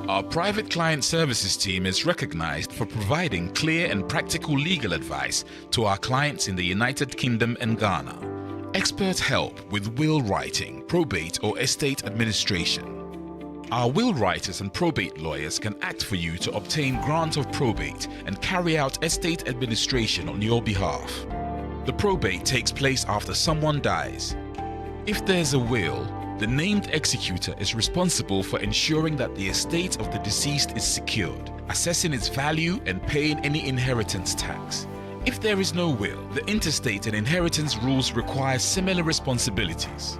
Our private client services team is recognized for providing clear and practical legal advice to our clients in the United Kingdom and Ghana. Expert help with will writing, probate or estate administration. Our will writers and probate lawyers can act for you to obtain grant of probate and carry out estate administration on your behalf. The probate takes place after someone dies. If there's a will, the named executor is responsible for ensuring that the estate of the deceased is secured, assessing its value and paying any inheritance tax. If there is no will, the intestate and inheritance rules require similar responsibilities.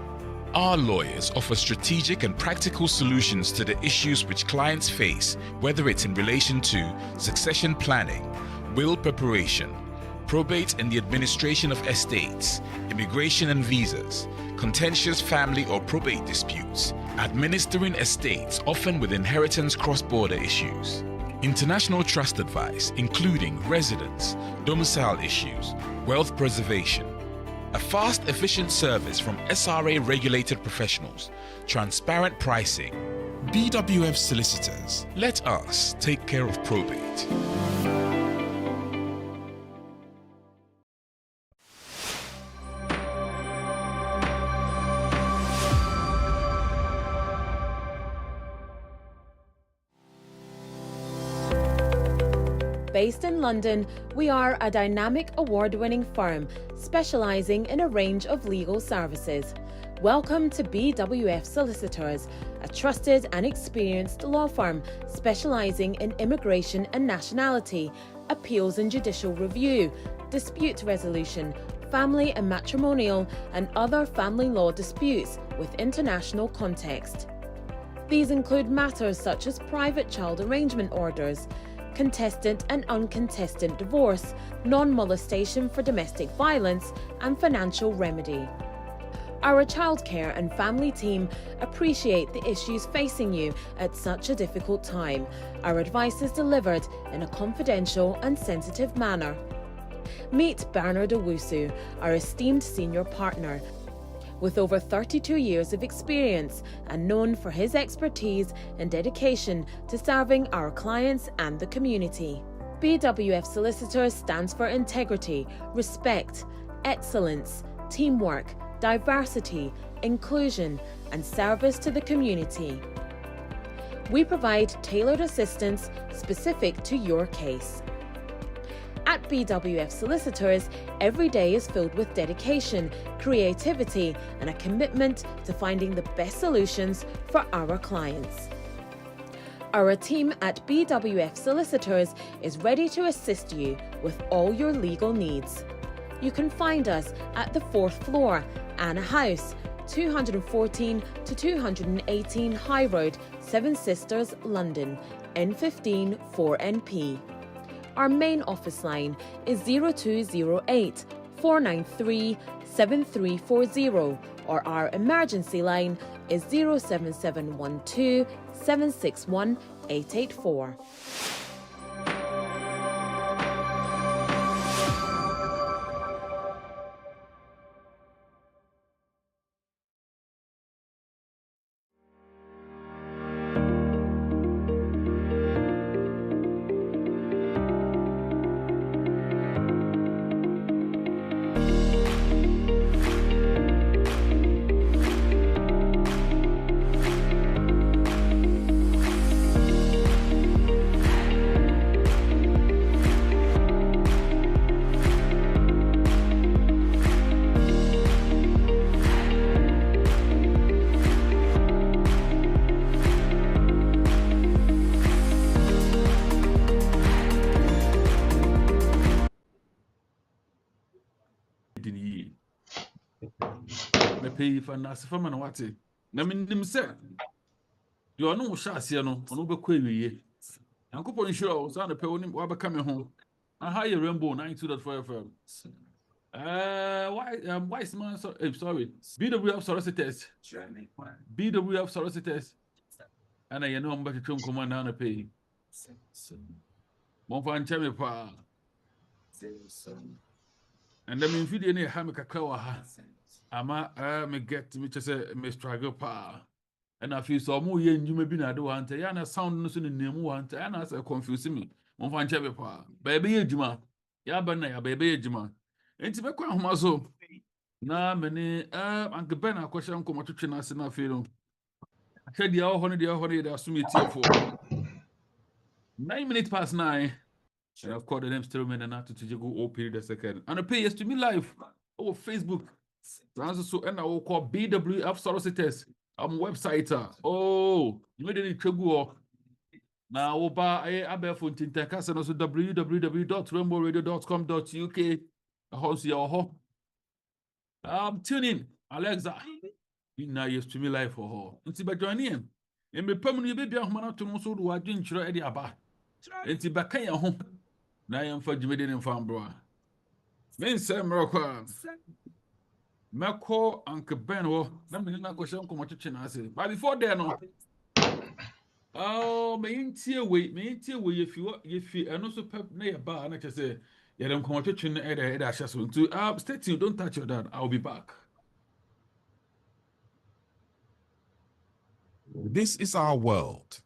Our lawyers offer strategic and practical solutions to the issues which clients face, whether it's in relation to succession planning, will preparation, probate and the administration of estates, immigration and visas, contentious family or probate disputes, administering estates often with inheritance cross-border issues, international trust advice including residence, domicile issues, wealth preservation, a fast, efficient service from SRA-regulated professionals, transparent pricing. BWF Solicitors, let us take care of probate. Based in London, we are a dynamic award-winning firm specialising in a range of legal services. Welcome to BWF Solicitors, a trusted and experienced law firm specialising in immigration and nationality, appeals and judicial review, dispute resolution, family and matrimonial, and other family law disputes with international context. These include matters such as private child arrangement orders, contestant and uncontested divorce, non-molestation for domestic violence, and financial remedy. Our childcare and family team appreciate the issues facing you at such a difficult time. Our advice is delivered in a confidential and sensitive manner. Meet Bernard Owusu, our esteemed senior partner. With over 32 years of experience and known for his expertise and dedication to serving our clients and the community. BWF Solicitors stands for integrity, respect, excellence, teamwork, diversity, inclusion, and service to the community. We provide tailored assistance specific to your case. At BWF Solicitors, every day is filled with dedication, creativity, and a commitment to finding the best solutions for our clients. Our team at BWF Solicitors is ready to assist you with all your legal needs. You can find us at the 4th floor, Anna House, 214 to 218 High Road, Seven Sisters, London, N15 4NP. Our main office line is 0208 493 7340, or our emergency line is 07712 761 884. Pay for nas from and what it. Namin said, you are no Shasiano, or no Bequay. Uncle Ponshaw was on the pony while coming home. A higher rainbow 92.5 wise man, sorry. BWF solicitors. BWF solicitors. And I know better to command on a pay. Monfan Chemi Pa. And then if you didn't have a cacao, Ama me get me to say me struggle pa. and I feel so more yen you may be na do hunter yana sound no so ne nemu hunter and as confuse me mo fan chebe pa baby ejuma ya ba na ya baby ejuma enti be kwa homa so na mene anke ben akwhye nkomo twetwe na ase na fe no hwe dia ho no dia asumi tiefo 9 minutes past 9 and I've called the name still men and not to go OP the second and pay yes to me live over Facebook so and I will call BWF solicitors website oh you made it tregu now oba abefo tintanka se no so www.rainbowradio.com.uk house your ho tune in Alexa na yes to me live for her nti ba join him e me pam no ye bebia homa na to mo so do wadwen kyerɛ e de aba nti ba kan ya ho na yɛn fa dwumede ne mfa mbro a men sɛ mrɔkɔ a mɛkɔ anke ben wo na me na kɔhyɛ nkomo twetwe na ase but before there no me intie we ye fi eno so pep na ye ba na kyɛ sɛ yɛ dem nkomo twetwe no e de ahye so nti stay tuned, don't touch your dad, I'll be back. This is our world.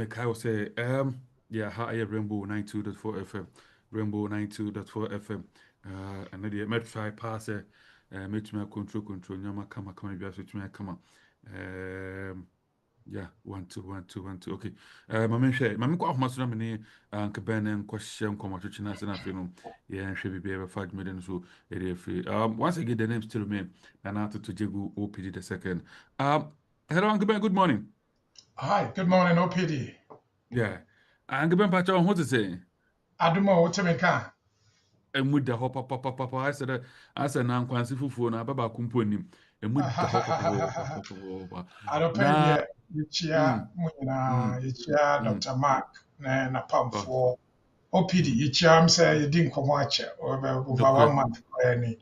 Kyle say, yeah, hi, Rainbow 92.4 FM, Rainbow 92.4 FM, and then the met try pass met me control, Yama come, come, yeah, 1 2 okay. Mammy share, Mammy go off my many Caban and question, come to China, and I feel, yeah, and she be ever 5 million so it free. Once again, the name still remain, and after to Jagu OPD the second. Hello, Uncle Ben, good morning. Hi, good morning, OPD. Yeah. Uncle Ben Pacho, what to say? Adumo, what's me can? And with the hop, papa, I said, now, Quancy Fufu, and Baba Kumpunim, and with the hop, I don't pay the Yichia, Yichia, Dr. Mark, and a pump for OPD. Yichia, say you didn't come watch it over 1 month for any.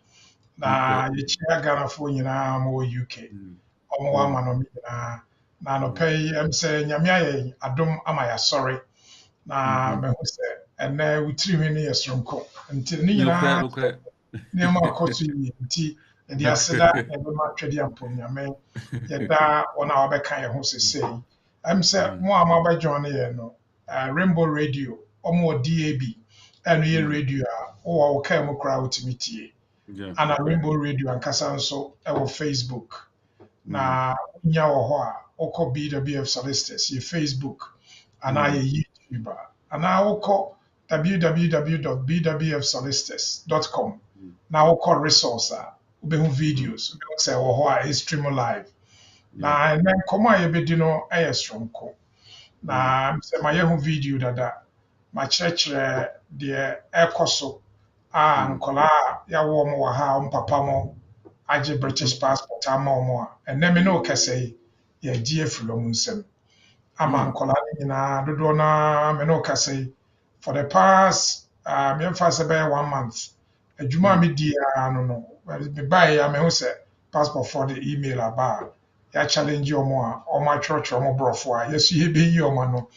Now, Yichia Ghana for you now, more UK. Or 1 month na no pay say nyame adom amaya sorry na me ho se ene wutiri me ne yesronko nti ne nyina ne ma akoso yi nti e dia seda e be ma twede ampom nyame yeda wona obeka ye ho sesei say mo ama ba join ye no Rainbow Radio omo DAB eno ye radio a wo ka mo kra utimitie ana Rainbow Radio ankasa nso e wo Facebook na nya wo ho a oko BWF solicitors ye Facebook and I YouTube and I oko www.bwfsolicitors.com na oko resource ube hu videos ube say wo ho a stream live na and then come a be di no e stronko na say my hu video dada ma chirechire de ekoso nkola ya wo mo wa ha papa mo age British passport ama mo and then me no kase ya GF lo munsem ama nkola nyina dodo na me no kase for the past me emphasize by 1 month adwuma me di no me buy ya me hu say passport for the email aba ya challenge omo a omo church omo brofo a yesu ye be yi omo no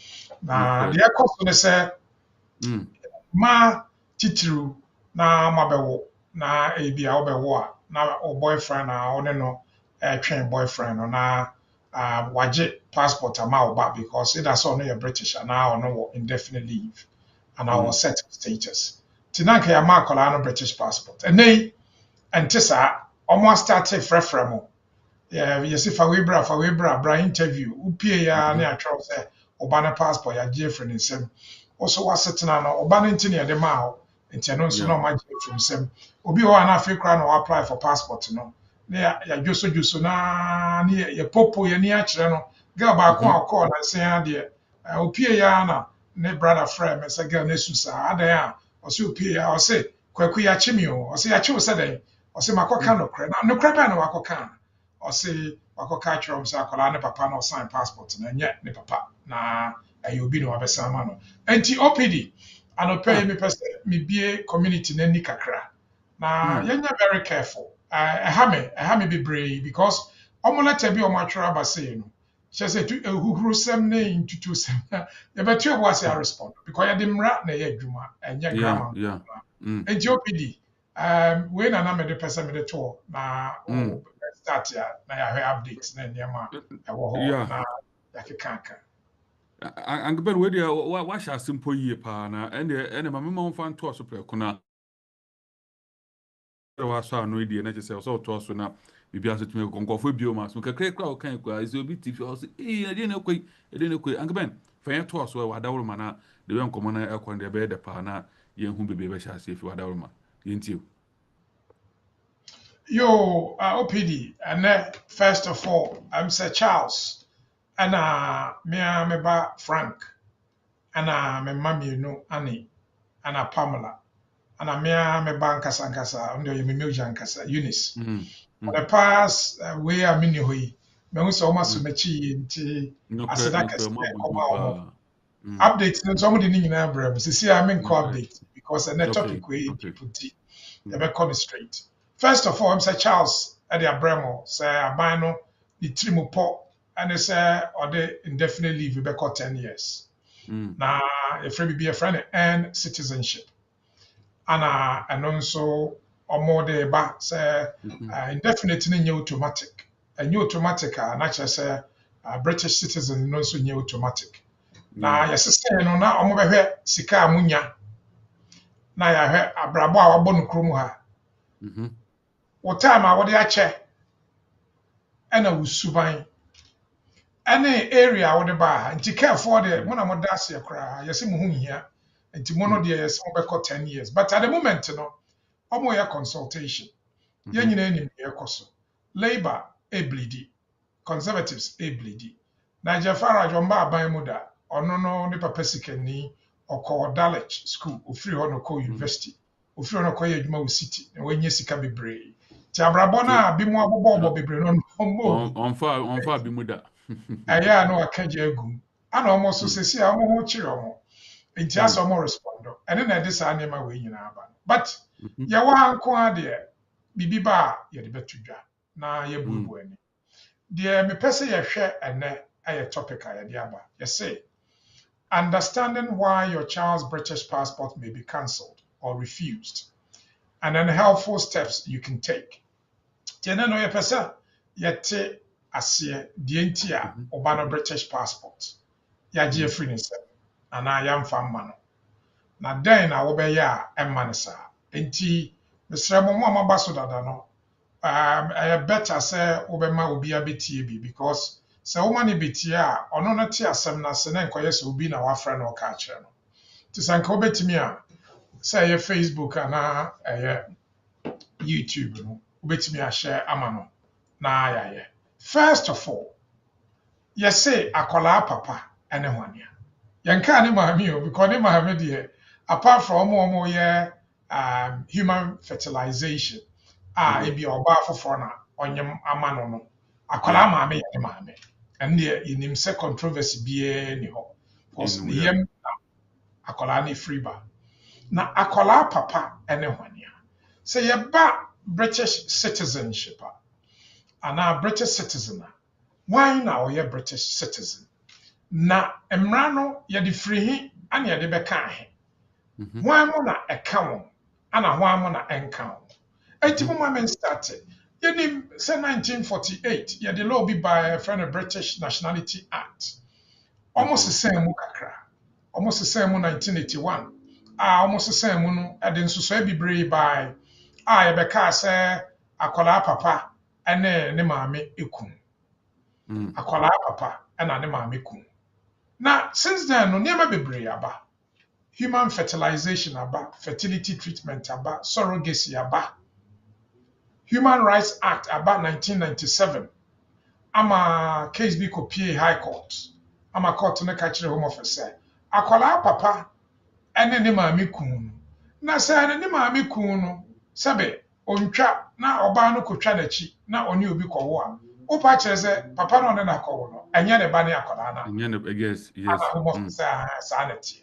na the cost ne say ma titiru na mabewo na ebia obewo a na o boyfriend na one no twen boyfriend no na waje passport ama back because it has only a British and now no indefinite leave and our settled status. Tinanka ya makola no British passport. And they and tisa almost started frefremo. Yeah, you see, for Webra, interview, upia ya ne atwa say obana passport ya Jeffrey nsem. Also was sitting on obana ntini de ma nti no nso no ma Jeffrey nsem. Obi ho ana afi kra no apply for passport no. Ne ya juso na ne ya popo ya ni akire no. Girl ba ko akọ na sen ade. Upia ya na ne brother friend me say girl na susa adan a o se upia ya o se kwaku ya chimi o se ya chiwo se den o se makoka no kra na no kra ba na wakoka or say wako catch from Sakola ne papa no sign passport na nye ne papa na ayo bi no abesama no enti OPD anope me pese me bie community na ni kakra na yenya very careful ehame be brave because omo letter bi omo atwara ba say no she say tu ehuhuru sem ne intutu sem ye betu ebo ase respond because ye de mra na ye adwuma enye grammar enti OPD we na me de pese me de to na start ya na ya updates na niema ewo ho na ya kekanka Angber we dia wa sha simple yie pa na ene ma mema mfa nto so pre kuna wa so anu die na chese so to so na bibia so tumi konkofo bio ma so kakra kra o kan kwa is obi tifi o so ede na koi Angber fa ye to so wa dawro ma na de we nkomo na ekon de be de pa na ye hu bebe be sha se fi wa dawro ma ye ntiu yo OPD and first of all I'm Sir Charles and me ba Frank and me mamienu Annie and Pamela and me ba nkasa ndo ye me nkasa Eunice for the past way a mini hui me hu so maso machi nti aseda kase update no somebody ni nyina bra so see I mean update because the topic we people did they be come straight. First of all, I'm say Charles at the Abramo say abano the trimopo and they say or the indefinite leave we be 10 years. Now if we be a friend and citizenship. And also or more de ba say indefinite ni automatic. And new automatic naturally say British citizen no so new automatic. Now yes say no na omo behwe sika amunya. Na ya hwe abrabo a wabɔ no krom ha. Wo time a wode akyɛ ɛna wo suban ɛne area wode ba nti careful de mo na mo da ase kra yɛse mo hu hia nti mo no de yɛse mo bɛkɔ 10 years but at the moment no omo yɛ consultation yɛn nyina nim yɛkɔ so labor e bleedi conservatives e bleedi na Jafara Jomba aban mu da ɔno no ne papa sikani ɔkɔ Dulwich school ofiri hɔ no kɔ university ofiri hɔ no kɔ yɛ adwuma wɔ city na wɔnyɛ sika bebree ti abrabɔ na bi mu abobɔ bebree no onfa bi mu da ɛyɛ na waka gye agum ana ɔmo so sesi a ɔmo ho kyerɛ ɔmo nti asa ɔmo respond ɛne na ɛde saa nneɛma wɔ nyinaa aba but yɛwɔ anko adeɛ bibi ba a yɛde bɛto dwa na yɛbuebu ani deɛ mepɛ sɛ yɛhwɛ ɛnɛ ɛyɛ topic a yɛde aba yɛse understanding why your child's British passport may be cancelled or refused, and then helpful steps you can take. Tiene no ye pesa yete asie dientia obano British passport. Ya je free ni se ana ya mfa mma no. Na den na wo be ya emma ne sa. Enti mesrɛ mo amaba so dada no. Better say wo be ma obi abetie bi because sɛ wo ma ne betie a ɔno no te asɛm na se na nkɔyɛ sɛ obi na wafrɛ no ɔka kyerɛ no. Ti sɛ nka wobɛtumi a sɛ ɛyɛ Facebook ana ɛyɛ YouTube no wobɛtumi ahyɛ ama no na ayɛyɛ. First of all, yɛse akɔlaa papa ɛne hwanea. Yɛnka ne maame o because ne maame deɛ apart from ɔmo yɛ human fertilization ebi ɔbaa foforɔ na ɔnyem ama no akɔlaa maame yɛ ne maame. And there in say controversy be ni ho because yem akola ni free ba na akola papa ene hwania say ye ba British citizenship and a British citizen why na o ye British citizen na emra no ye de free hi ana ye de beka he why mo na eka won ana why mo na enka won enti mo ma men started Yenim say 1948, the law be by a friend of British Nationality Act. Almost the same kakra. Almost the same 1981. Almost the same no and then so be brave by a yɛbɛka sɛ akwalaa papa ɛne ne maame ekum. Akwalaa papa ɛna ne maame kum. Na since then no nneɛma bebree aba. Human fertilization aba, fertility treatment aba, surrogacy aba. Human Rights Act aba 1997. Ama case bi kɔpie High Court. Ama court no ka kyerɛ Home Office sɛ akwalaa papa ɛne ne maame kum no. Na sɛ ne maame kum no sɛbe ontwa na ɔbaa no kɔtwa n'akyi na ɔne obi kɔwo a wopa kyerɛ sɛ papa no ɔne na kɔwo no ɛnyɛ ne ba ne akwalaa no. Ɛnyɛ ne yes. Ana Home Office saa na tie.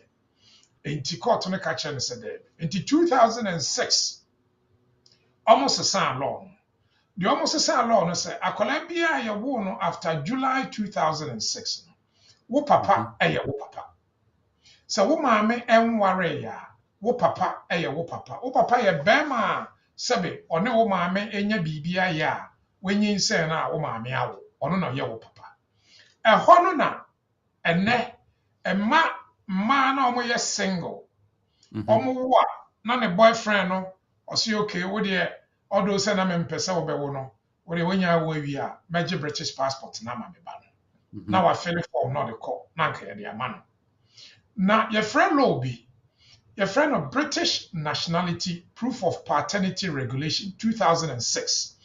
Enti court no ka kyerɛ no sɛ dɛ. Enti 2006 almost sesa law. The almost sesa law no sɛ akwalaa bia yɛwo no after July 2006 no. Wo papa ɛyɛ wo papa. Sɛ wo maame ɛnware ya wo papa ɛyɛ wo papa. Wo papa yɛ bɛrima a sɛbe ɔne wo maame enya biribi ayɛ a wenyin sɛ na wo maame awo. Ɔno na ɔyɛ wo papa. Ɛhɔ no na ɛnɛ ɛma mmaa na ɔmo yɛ single. Ɔmo wo a na ne boyfriend no ɔsi okay wo deɛ ɔdo sɛ na mempɛ sɛ wobɛwo no. Wo deɛ wonya wo awie a mɛgye British passport na ma me ba no. Na wa fill form na ɔde kɔ na nka yɛde ama no. Na yɛfrɛ law bi. Yɛfrɛ no British Nationality Proof of Paternity Regulation 2006.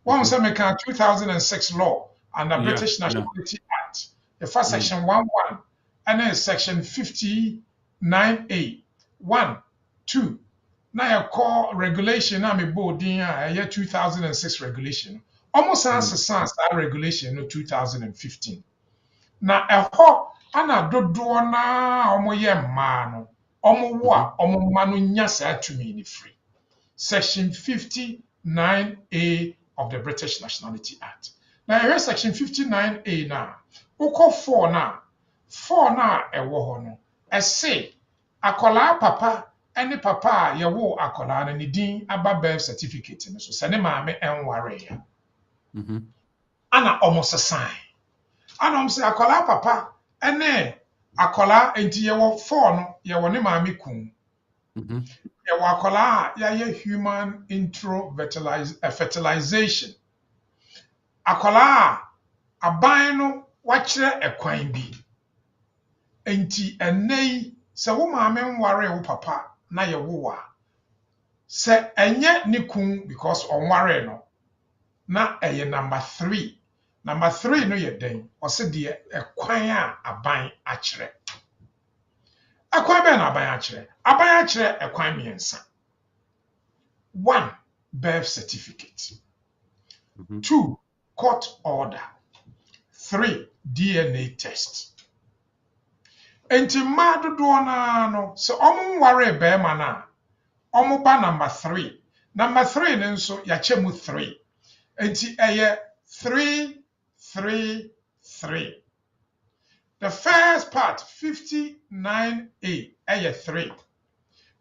Wɔn sɛ meka 2006 law under British Nationality Act. The first section 11 and then section 59A 1 2. Now you call regulation na me boarding a 2006 regulation. Almost as that regulation no 2015. Na ɛhɔ ana dodoɔ na ɔmo yɛ mmaa no ɔmo wo a ɔmo mma no nya saa tumi ni free. Section 59A of the British Nationality Act. Now here section 59A na wokɔ 4 na ɛwɔ hɔ no ɛse akwalaa papa ɛne papa a yɛwo akwalaa no ne din aba birth certificate no so sɛ ne maame ɛnware ya. Ana ɔmo sesan. Ana ɔmo sɛ akwalaa papa ɛne akwalaa enti yɛwɔ 4 no yɛwɔ ne maame kum. Yɛwɔ akwalaa a yɛayɛ human fertilization. Akwalaa a aban no wakyerɛ ɛkwan bi. Enti ɛnɛ yi sɛ wo maame nware wo papa na yɛwo a sɛ ɛnyɛ ne kum because ɔnware no na ɛyɛ number 3. Number 3 no yɛ den. Ɔsɛ deɛ ɛkwan a aban akyerɛ. Ɛkwan bɛn na aban akyerɛ? Aban akyerɛ ɛkwan mmiɛnsa. 1. Birth certificate. 2. Court order. 3. DNA test. Enti mmaa dodoɔ na no sɛ ɔmo nware bɛrima na ɔmo ba number 3. Number 3 no nso yɛakyɛ mu 3. Enti ɛyɛ 3 3 3. The first part 59A ɛyɛ 3.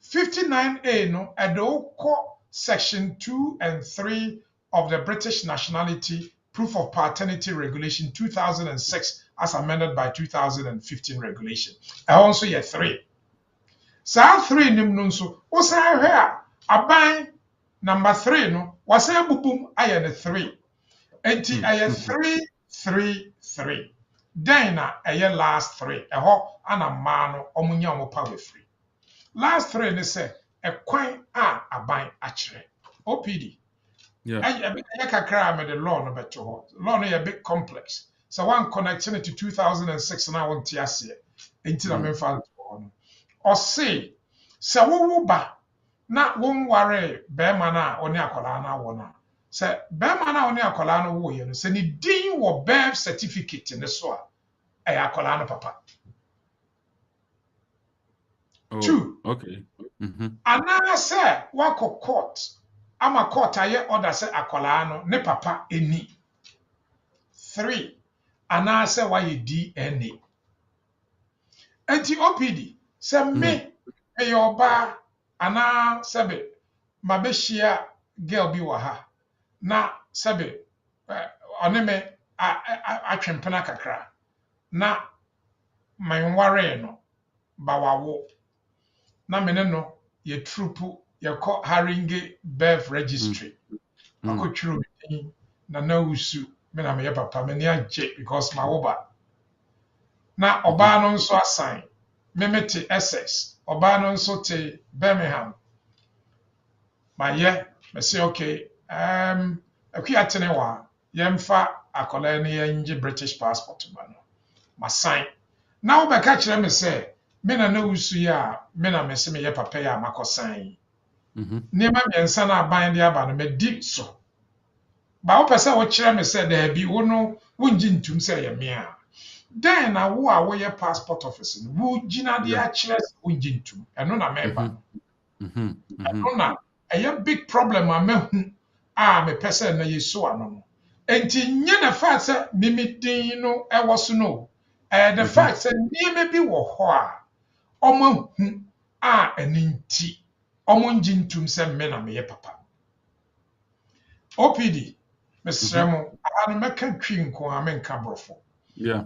59A no ɛde wokɔ section 2 and 3 of the British Nationality Proof of Paternity Regulation 2006 as amended by 2015 regulation. Ɛhɔ nso yɛ 3. Saa 3 nim no nso wosan hwɛ a aban number 3 no wasan bubum ayɛ ne 3. Enti ɛyɛ 3 3 3. Then na ɛyɛ last 3. Ɛhɔ ana mmaa no ɔmo nya ɔmo power free. Last 3 ne sɛ ɛkwan a aban akyerɛ. OPD. Ɛyɛ kakra a mede law no bɛto hɔ. Law no yɛ big complex. So one connecting it to 2006 na wɔn te aseɛ. Enti na memfa to hɔ no. Ɔse sɛ wowo ba na wonware bɛrima na ɔne akwalaa na wɔ no. Sɛ bɛrima na ɔne akwalaa no wo yɛ no sɛ ne din wɔ birth certificate ne so a ɛyɛ akwalaa no papa. 2. Okay. Anaasɛ wakɔ court ama court ayɛ order sɛ akwalaa no ne papa eni. 3. Anaasɛ wayɛ DNA. Enti OPD sɛ me ɛyɛ ɔbaa anaa sɛbe mabɛhyia girl bi wɔ ha na sɛbe ɔne me atwempena kakra na manware no ba wawo na me ne no yɛ trupu you call Haringe birth registry. I could true na usu me na me papa me na je because my oba na oba no nso assign me te Essex oba no nso te Birmingham my ye me say okay akwi atene wa yemfa akola ne yenje British passport ba no ma sign na obeka kire me say me na usu ya me na me se me ye papa ya makọ sign nema miensa na aban de aba no me di so ba wo pese wo kire me say da bi wo no wonji ntum say ye me a then na wo a wo ye passport office no wo gina de a kire wonji ntum eno na meba eno na eye big problem a mehu a me pese na yeso ano no enti nye na fact say mimidin no e wo so no the fact say nieme bi wo ho a omo hu a eninti omo nji ntum say me na me ye papa OPD Mr. Mo anu meka twi nko a menka brofo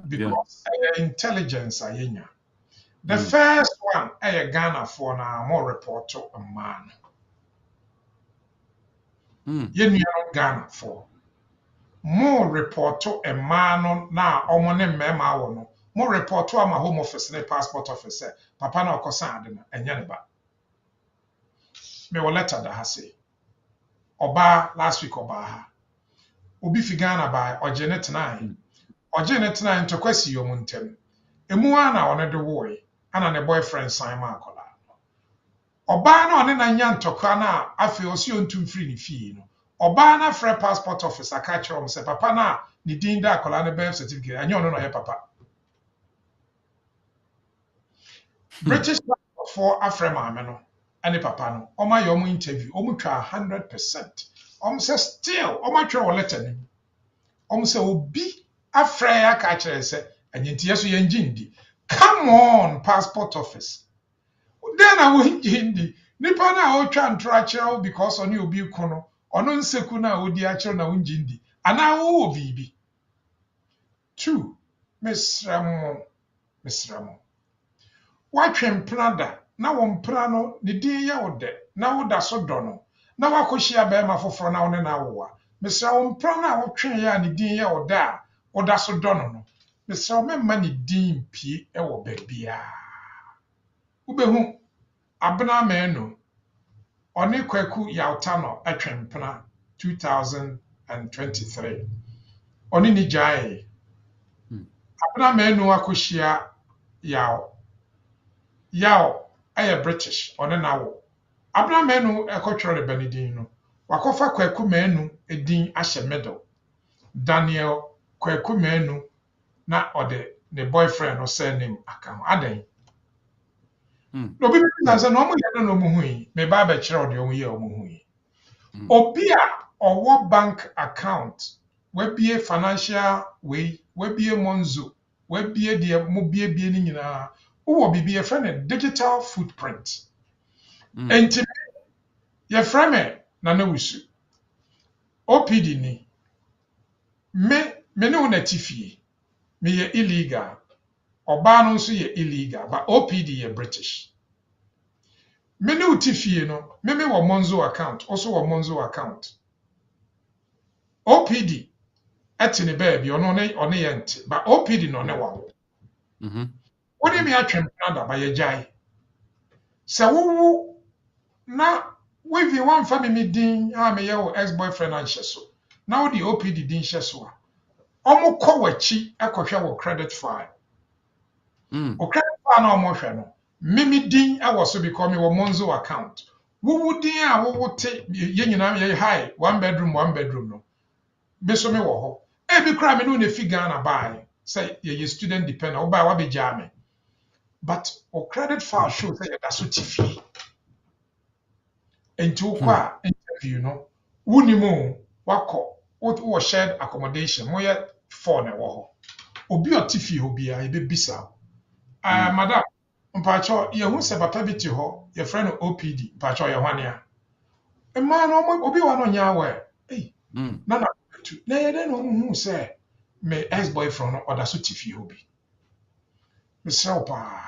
because intelligence ayenya the first one Ghana for na more report to a man yenu Ghana for more report to a man na omo ne mema wo no more report to ama home office ne passport office papa na okosa ade na enya ne ba me wo letter da ha say oba last week oba ha obi fi Ghana ba ogene tena to kwasi yo muntem emu ana one de woe ana ne boyfriend sign ma akola oba na one na nya ntokwa na afi osi ontum free ni fie no oba na free passport office aka kire om se papa na ni din da akola ne birth certificate anya ono no ye papa British passport for Afrima me no ani papa no oma yo mu interview omu twa 100% say still twa letter ni say obi afra ya ka kire se anyintie so ye ngindi come on passport office then I will ngindi nipa na o twa ntora kire because oni obi ku no ono nseku na odi a kire na ngindi ana wo bibi 2 Mr. Watwem planda na wo mpra no ne din ya wo de na wo da so do no na wakohia ba ma foforo na wo ne na wo a Mr. wo mpra na wo twen ya ne din ya wo da wo da so do no Mr. wo memma ne din pie e wo ba bia wo behu abna menu oni kwaku yauta no atwem pla 2023 oni ni jai abna menu akohia yaw aye British one na wo abna menu ekotwere benedin no wakofa kwaku menu edin ahye middle Daniel kwaku menu na ode ne boyfriend no surname aka adan no bi na say no mo ye no mo hui me ba ba kire ode o ye o mo hui obi a owo bank account we bie financial we bie monzo we bie de mo bie ni nyina wo bibi ye friend digital footprint enti ye friend na wusu OPD ni me ne una tifie me ye illegal oba no nso ye illegal but OPD ye British me ne utifie no me wo monzo account also wo monzo account OPD etini baby ono ye nti but OPD no ne wawo wodi me atwem Canada ba ye jai se wo na we one family din a me ye wo ex-boyfriend anhye so na wo di OPD din hye so a omo kọ wachi ekohwe wo credit file o credit file na omo hwe no mimi din awo so because me wo monzo account wo din a wo te ye nyina ye high one bedroom no be so me wo ho e bi kra me no na fi Ghana buy say ye student dependent wo buy wa be jame but o credit file show say that so tifi enti kwa interview no wunimu wako wo shared accommodation mo ye for na wo ho obi otifi ho bia e be bisa madam mpacho ye hu se papa bi ti ho ye friend OPD mpacho ye hwane a e ma no obi wa no nya we na tu na ye de no hu se me ex boyfriend no oda so tifi ho bi Mr. Pa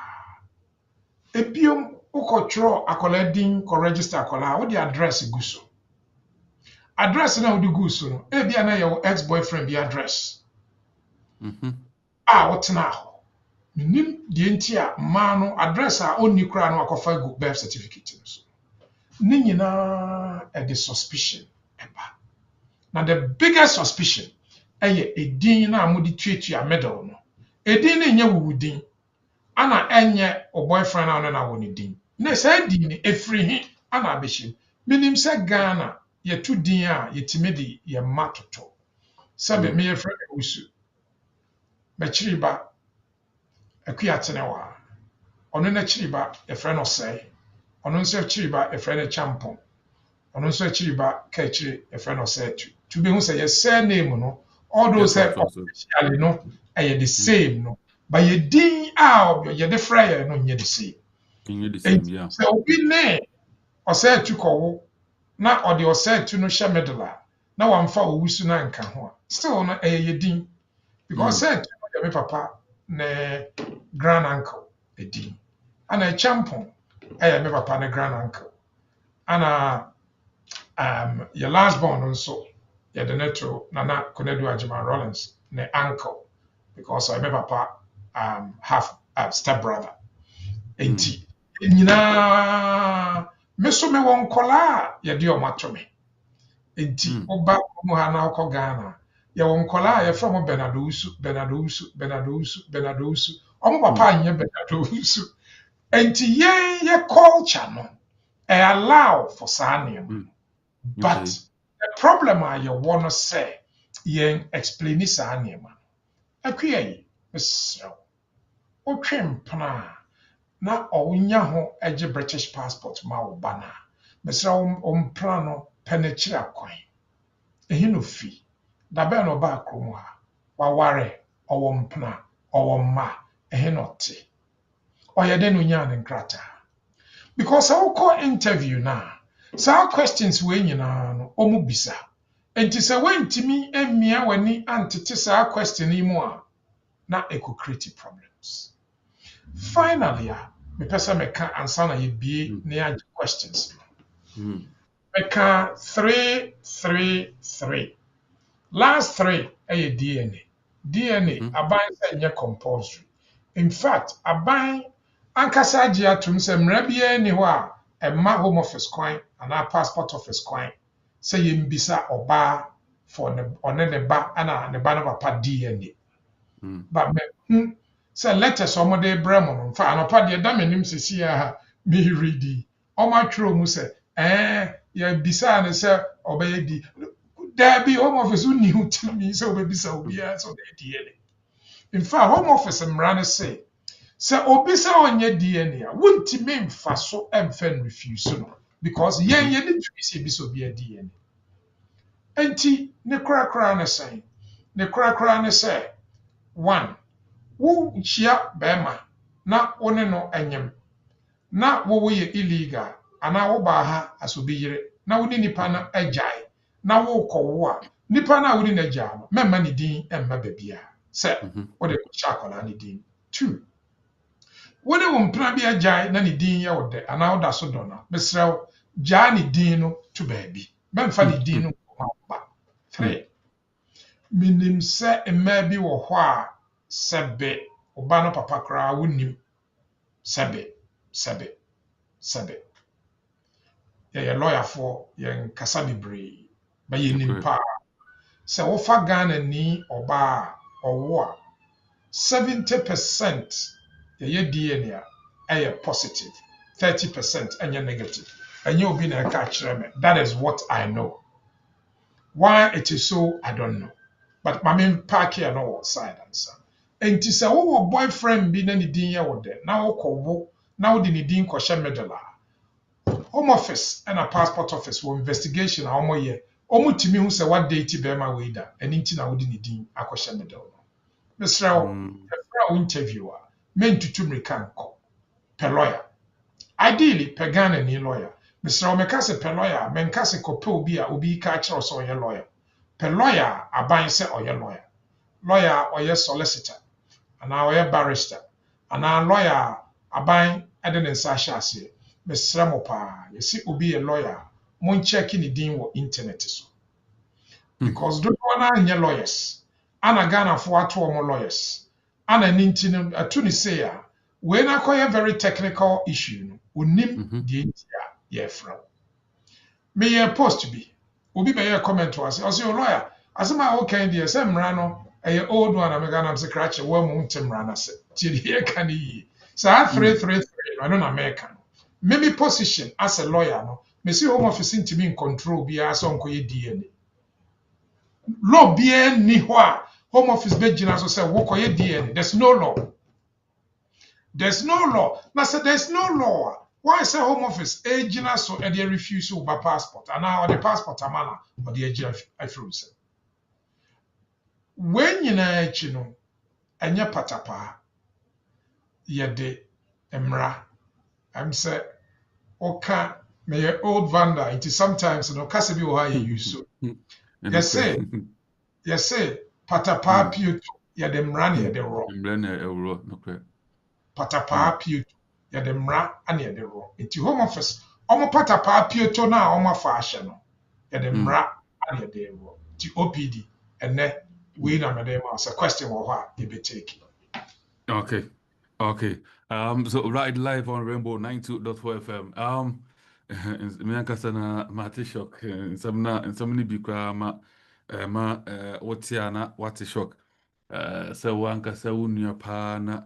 ebiom Ukotro akola din ko register akola wo the address gu so. Address na wo di gu so no, e bia na your ex-boyfriend bi address. Wotena ho. Minim die nti a ma no address a onni kura no akofa gu birth certificate no so. Ni nyina e the suspicion eba. Now the biggest suspicion eye edin na amudi tuatua middle no. Edin na nya wuwudin. Ana enye o boyfriend na na woni din. Na say din ni efiri hi ana abehim. Minim se Ghana ye tu din a yetime di ye matoto. Sabe me ye friend usu. Be chiriba akuyatene wa. Ono na chiriba e friend no say. Ono nso chiriba e friend no champon. Ono nso chiriba ka chiri e friend no say tu. To be who say your surname no, all those say officially no, the same no. But your din out, your different no, you're the same. You're the same, yeah. So we name or say to call na or the say to no share medala. Now I'm for Wusuna and Kahua. Still no a din because said to my papa ne grand uncle a din and a champon my papa ne grand uncle and your last born also. Yeah, the netro Nana Konedu Ajima Rollins, ne uncle, because I papa have a step brother. Enti, meso me won kola ya di o matome. Enti, oba mo ha na ko Ghana. Ya won kola ya from Benadusu. Omo papa anye Benadusu. Enti ye culture no, allow for sane. But the problem you want to say, you explain this anima. Akuyai, Miss Ochim Pana, na Onya ho eje British passport ma obana. Miss plano penetra coin. Ehino fee. Dabe no ba kromwa. Waware, owompna, owomma, ehinote. Oyede no nya nkrata. Because I will call interview now. Some questions we nyina no omu bisa. Enti se wentimi emia wani antete saa question yi mu a na e could create problems. Finally, me pesa meka ansa na ye bie na ya questions. Meka 333. Last 3 eye DNA. DNA aban say nye compulsory. In fact, aban ankasa agye atum sɛ mmara biara ni hɔ a ɛma home office kwan anaa passport office kwan sɛ yɛmbisa ɔbaa for ɔne ne ba ana ne ba no papa DNA. But me sɛ letters ɔmode brɛ mo no mfa anɔpa deɛ da m'anim sisi a me ready ɔmo atwerɛ mu sɛ yɛbisa ne sɛ ɔbɛyɛ di daabi home office wonni ho tumi sɛ ɔbɛbisa obiara sɛ ɔbɛyɛ DNA. In fact, home office mmara ne say sɛ obi sɛ ɔnyɛ DNA a wontimi mfa so ɛmfa refuse no because yɛn ne tumi sɛ ebi sɛ obi yɛ DNA. Enti ne korakora ne sɛ 1 wo hyia bɛrima na wo ne no anyam na wo yɛ illegal anaa wo ba ha as obi yere na wo ne nipa no agyae na wo kɔwo a nipa no a wo ne no agyae no mɛmma ne din ɛmma baabia sɛ wo de hyɛ akwadaa ne din. 2 wone wo mpena bi agyae na ne din yɛ wo dɛ anaa woda so dɔ no mesrɛ wo gyaa ne din no to baabi mɛmfa ne din no ba. 3 minim sɛ mmaa bi wɔ hɔ a sɛbe ɔba no papa koraa wonim sɛbe yɛyɛ lɔyafoɔ yɛnkasa bebree bɛyɛ nim paa sɛ wofa Ghana ni ɔbaa a ɔwo a 70% yɛyɛ DNA a ɛyɛ positive 30% ɛnyɛ negative ɛnyɛ obi na ɛka kyerɛ me. That is what I know. Why it is so I don't know, but my main park here no wɔ side answer. Enti sɛ wowɔ boyfriend bi na ne din yɛ wo dɛ na wokɔwo na wode ne din kɔhyɛ middle a home office and a passport office wɔ investigation a wɔyɛ ɔmo tumi hu sɛ what date bɛrima wei da ɛno nti na wode ne din akɔhyɛ middle no. Mesrɛ wo ɛfrɛ wo interview a mentutu mmirika nkɔ pɛ lawyer ideally pɛ Ghana ni lawyer. Mesrɛ wo meka sɛ pɛ lawyer a menka sɛ kɔpɛ obi a obi ka kyerɛ sɛ ɔyɛ lawyer. Pɛ lawyer a aban sɛ ɔyɛ lawyer a ɔyɛ solicitor anaa ɔyɛ barrister anaa lawyer a aban ɛde ne nsa ahyɛ aseɛ mesrɛ mo paa yɛsi obi yɛ lawyer mon check ni din wɔ internet so because dodoɔ no anyɛ lawyers ana Ghanafoɔ ato wɔn lawyers ana ne nti no ato ne sei a wei na akɔyɛ very technical issue no onim deɛ nti a yɛfrɛ wo meyɛ post bi obi bɛyɛ comment wɔ ase ɔsɛ lawyer asɛm a wokan deɛ sɛ mmara no ɛyɛ old one a meka nam sɛ krakye wɔamu nte mmara no ase tie deɛ yɛka no yie saa 333 no ɛno na mɛka no maybe position as a lawyer no mesi home office ntimi control biara sɛ ɔnkɔyɛ DNA law biara nni hɔ a home office bɛgyina so sɛ wokɔyɛ DNA there's no law na sɛ there's no law a why say home office gyina so ɛde refuse wo ba passport anaa ɔde passport ama na ɔde agyina afiri wo sɛ wei nyinaa akyi no ɛnyɛ patapaa yɛde mmara ɛm sɛ ɔka meyɛ old vanda nti sometimes no kasa bi wɔ hɔ a yɛyu so yɛse patapaa pioto yɛde mmara na yɛde rɔ patapaa pioto yɛde mmara ana yɛde rɔ nti home office ɔmo patapaa pioto no a ɔmo afa ahyɛ no yɛde mmara ana yɛde rɔ nti OPD ɛnɛ wei na mede ma sɛ question wɔ hɔ a yɛbɛtake Okay. So right live on Rainbow 92.4 FM. Me ankasa na mate shock. Nsamni bi kwa ma wotia na wate shock. Sɛ wankasa wo nua paa na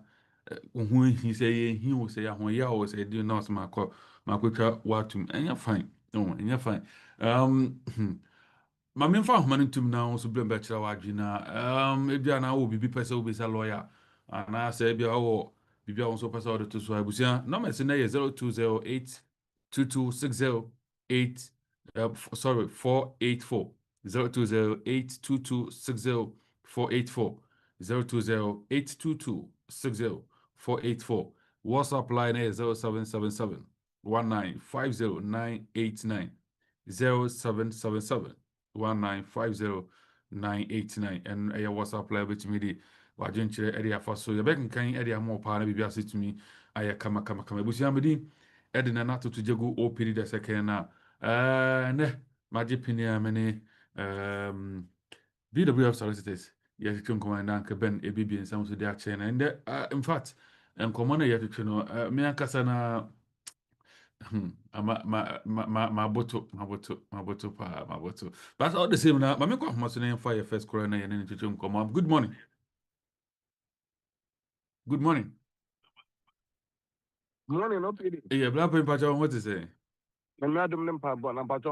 ho hi sɛ yɛ hi wo sɛ ya ho ya wo sɛ di na so makotwa watum. Enya fine. Enya fine. Ma me mfa homa ntum na so blem ba kyerɛ wadwina. Ebia na wo bibi pɛ sɛ wo bisa lawyer. Ana sɛ ebia wo bibia won so pesa order to so abusia number is na 0208 2260 484 0208 2260 484 0208 2260 484 WhatsApp line is 0777 1950989 0777 1950989 and a WhatsApp line with me wajenkyere area faso yɛbɛkenkan area mo paa na bibia setumi ayɛ kama ebusia medi edina na toto jegu opiri the second na ne magye pinia mene BWF solicitors yɛtwetwe nkɔmɔ na nka ben ebibi nsɛm so de akyɛ na and in fact nkɔmɔ na yɛtwetwe no me ankasa na ma boto but all the same na ma me kwa homa so na yɛmfa yɛ first corner na yɛne ne twetwe nkɔmɔ. Good morning. Good morning. Morning, no PD. Yeah, black people, Pacha, what is it? I'm not doing them, but I'm Pacha.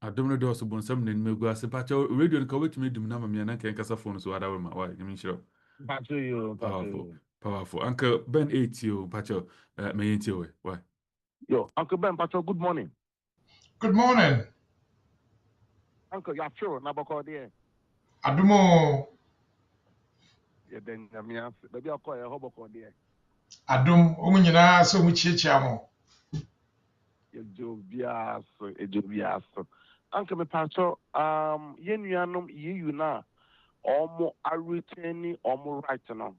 I don't know those who want something. Me go as a Pacha radio and cover to me. Do number me and I can cast phone so I don't know why. I mean, sure. Pacha, you powerful. Uncle Ben 8 you, Pacha. Me ain't you. Why? Yo, Uncle Ben, Pacha. Good morning. Good morning. Uncle, you're sure? Naboko there. Adumo. Yeah, then maybe I'll call you Hoboko there. Adum, nyinaa so mu chiachia mo. Ejobiaso. Uncle me Pacha, yenuanom you na omo are retaining omo right now.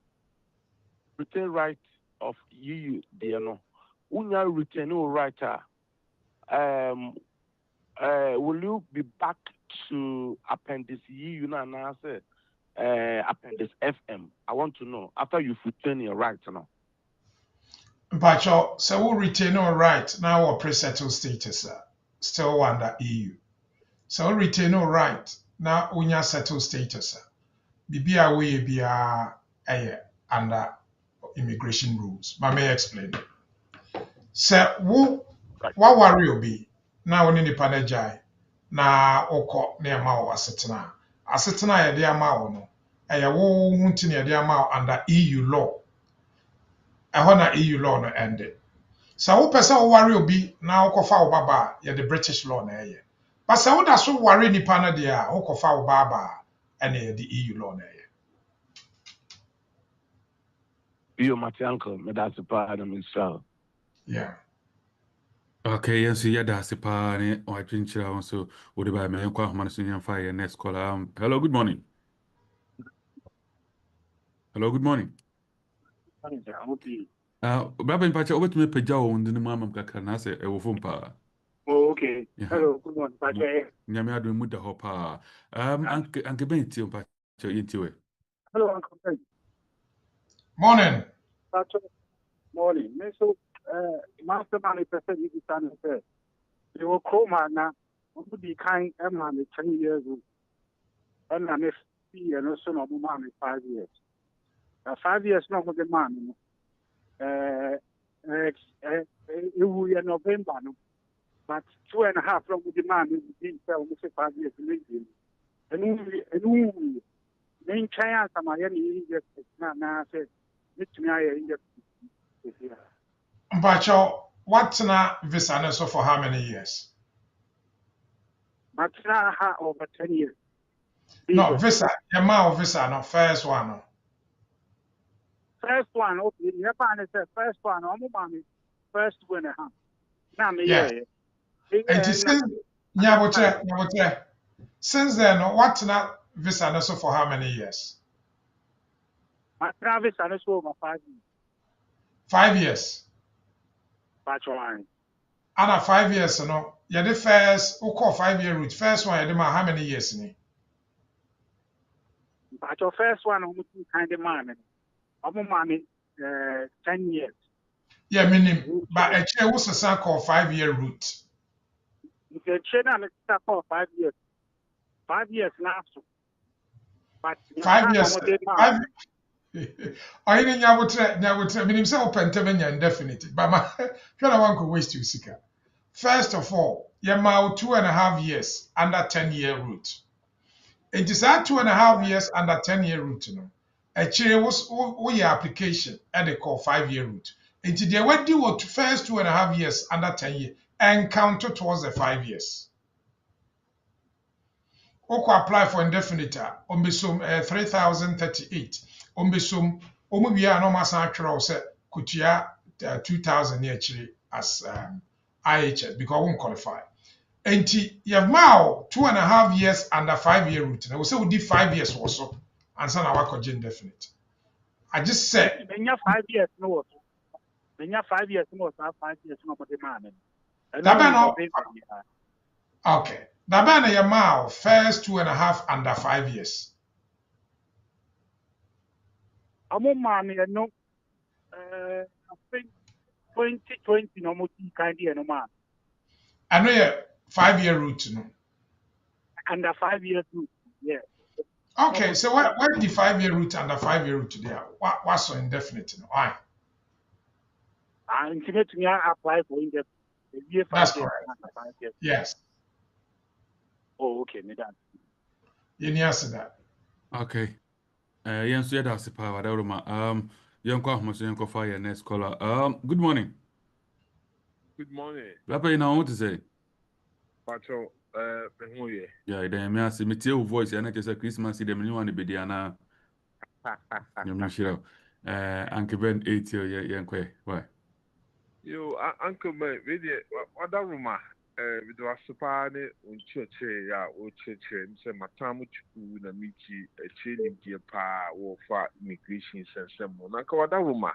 Retain right of you there no. Unya retaining right. Will you be back to appendix you na say appendix FM? I want to know after you've retained your right now. Mpacho, so we retain our right now our pre-settled status still under EU. So we retain our right now we have settled status. Bibia we be under immigration rules. But may I explain? So what worry obi now we need the jai na oko near ma asetena. Asetena ya dia ma no. Wo hunti ne dia ma under EU law. Na EU law no ended. So wo pese wo worry obi na wo kofa wo baba ye the British law na ye. But so wo da so worry nipa na dia wo kofa wo baba and the EU law na ye. You my uncle, me that's a part of Israel. Yeah. Okay, yes, yeah, that's a part or I drink so would buy me and fire next call. Hello, good morning. Hello, good morning. Brother Pacha, over to me, Pajao, and the Mamma Kakana say, a wofumpa. Oh, okay. Yeah. Hello, good morning, Pacha. Yamia do Muda Hopa. Uncle Benty, Pacha, into it. Hello, Uncle Ben. Morning. Pacha, morning. Me so, master man is person you can say. You will come now. Would be kind man 10 years old. And I'm and also no man 5 years. 5 years no the man. It will be November, no. But 2.5 from the man is being 5 years later. And main chance am I any injustice na say me I injustice. Mpacho, what's na visa na so for how many years? But now over 10 years. No, visa. Your visa, no first one. No. First one, okay. You find the first one, first 2.5. Now me Yes. And since then, what's na visa na so for how many years? my travis and so over 5 years. 5 years. Patch one. And 5 years, no. Yeah, the first, who call 5-year route. First one, you how many years ni? Patch your first one, almost kind of man. I'm 10 years. Yeah, minimum. But actually, what's a son called 5-year route? If you're China, it's for 5 years. 5 years now. But 5 years. I didn't know meaning so pentamania indefinite. But my fellow one could waste you, Sika. First of all, you're 2.5 years under 10-year route. It is that 2.5 years under 10-year route, you know. Actually, was your application and they call 5-year route. It is the way do what first 2.5 years under 10 years and counter towards the 5 years. Oko apply for indefinite, ombisum 3038. Ombisum, omubia no masan atwere say kutia 2000 actually as IHS because won't qualify. And you have now 2.5 years under 5-year route. I will say we did 5 years also, and so now I indefinite. I just said. When you're 5 years, no. When you're 5 years, no, 5 years, no, but the man. Okay. Dabana Yamal first 2.5 under 5 years. I'm on man, you know. I think 2020 no more kind of no man. I know you 5-year route, no. Under 5 years route, yeah. Okay, so what the 5-year route under 5-year route there? What's so indefinite? Why? I'm to me apply for indefinite. That's correct. Yes. Oh, okay, me that. You answer that. Okay. Yes, yeah, that's the power. Young Kwahmas, young Fire, next caller. Good morning. Good morning. Papa, you know what to say? Pacho, yeah, then I see me tell voice, and I just a Christmas, them new one, be Diana. I'm not sure. Uncle Ben 8 year, young Quay. Why? You, Uncle Ben, really, what that room? With the Sapane, on church, ya, or church, and say, Matamu, na Michi, a chaining dear pa, or for immigration, and some more. Naka, what that room?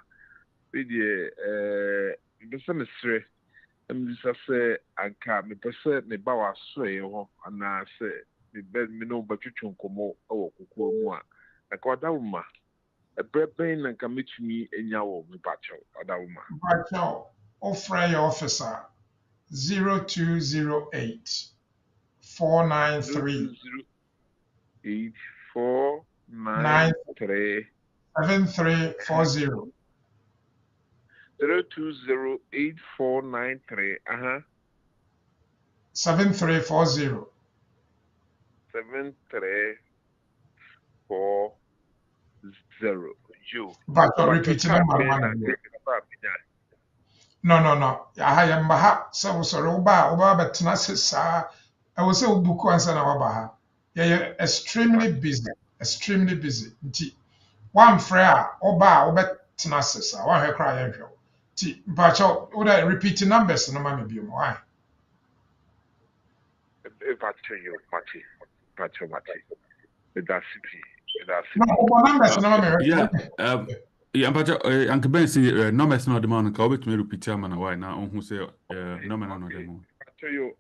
Really, the semester. This say anka me pese me ba wa so e ho ana se me be me no ba twetwe nkomo o kokoro mu a ka odawuma e breben na nka metumi enya wo me pacho odawuma Pacho, offer your officer 0208 493 849 7340. 0208-493 7340. 7340. You. But repeat number. No. I am Baha. So sorry, Oba, but Tanasis. I will say Buku and Sanawabaha. Yeah, extremely busy. Extremely busy. One frayer, Oba, Tanasis. I want her cry. But would I repeat numbers? No, mammy, be why? Pacho. That's No, numbers. No, mammy. Yeah. Yeah, but Uncle Ben say numbers not the man. Can we repeat him and why now? Who say number not the man? I tell you,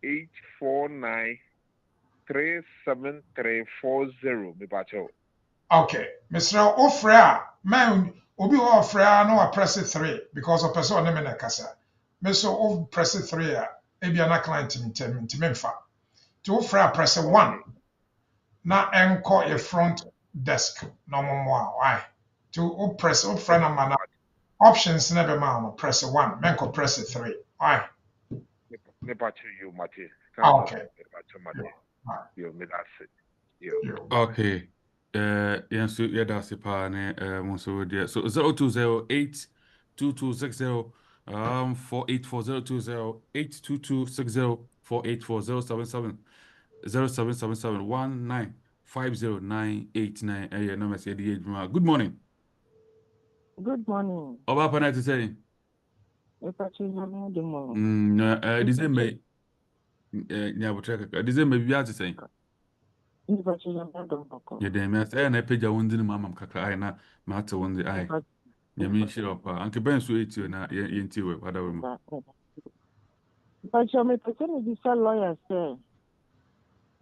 020-849-37340. Me bacho. Okay, Mr. Ofra, man, Obi Ofra, no, I press it 3 because of person name in kasa. Mr. O press it 3, maybe an client to Memfa. To Ofra, press 1. Now, encore your front desk, no more. Why? To press Ofra, number options never man, press 1. Menko press it 3. Why? Me bacho you, Mate. Okay. Me bacho Mate. Right. Yo, me that's it. Yo. Okay. Yes, yeah, that's the part. So 0208-2260 484 020-82260 484 077 1950 number say the age. Good morning. Good morning. Oba pana to say. December. December be to say. Yeah, then I say na page won't do mama kakra na matter one the eye. Yeah, me sure pa. Uncle Ben so it you na yenti we whatever. But me person is a lawyer say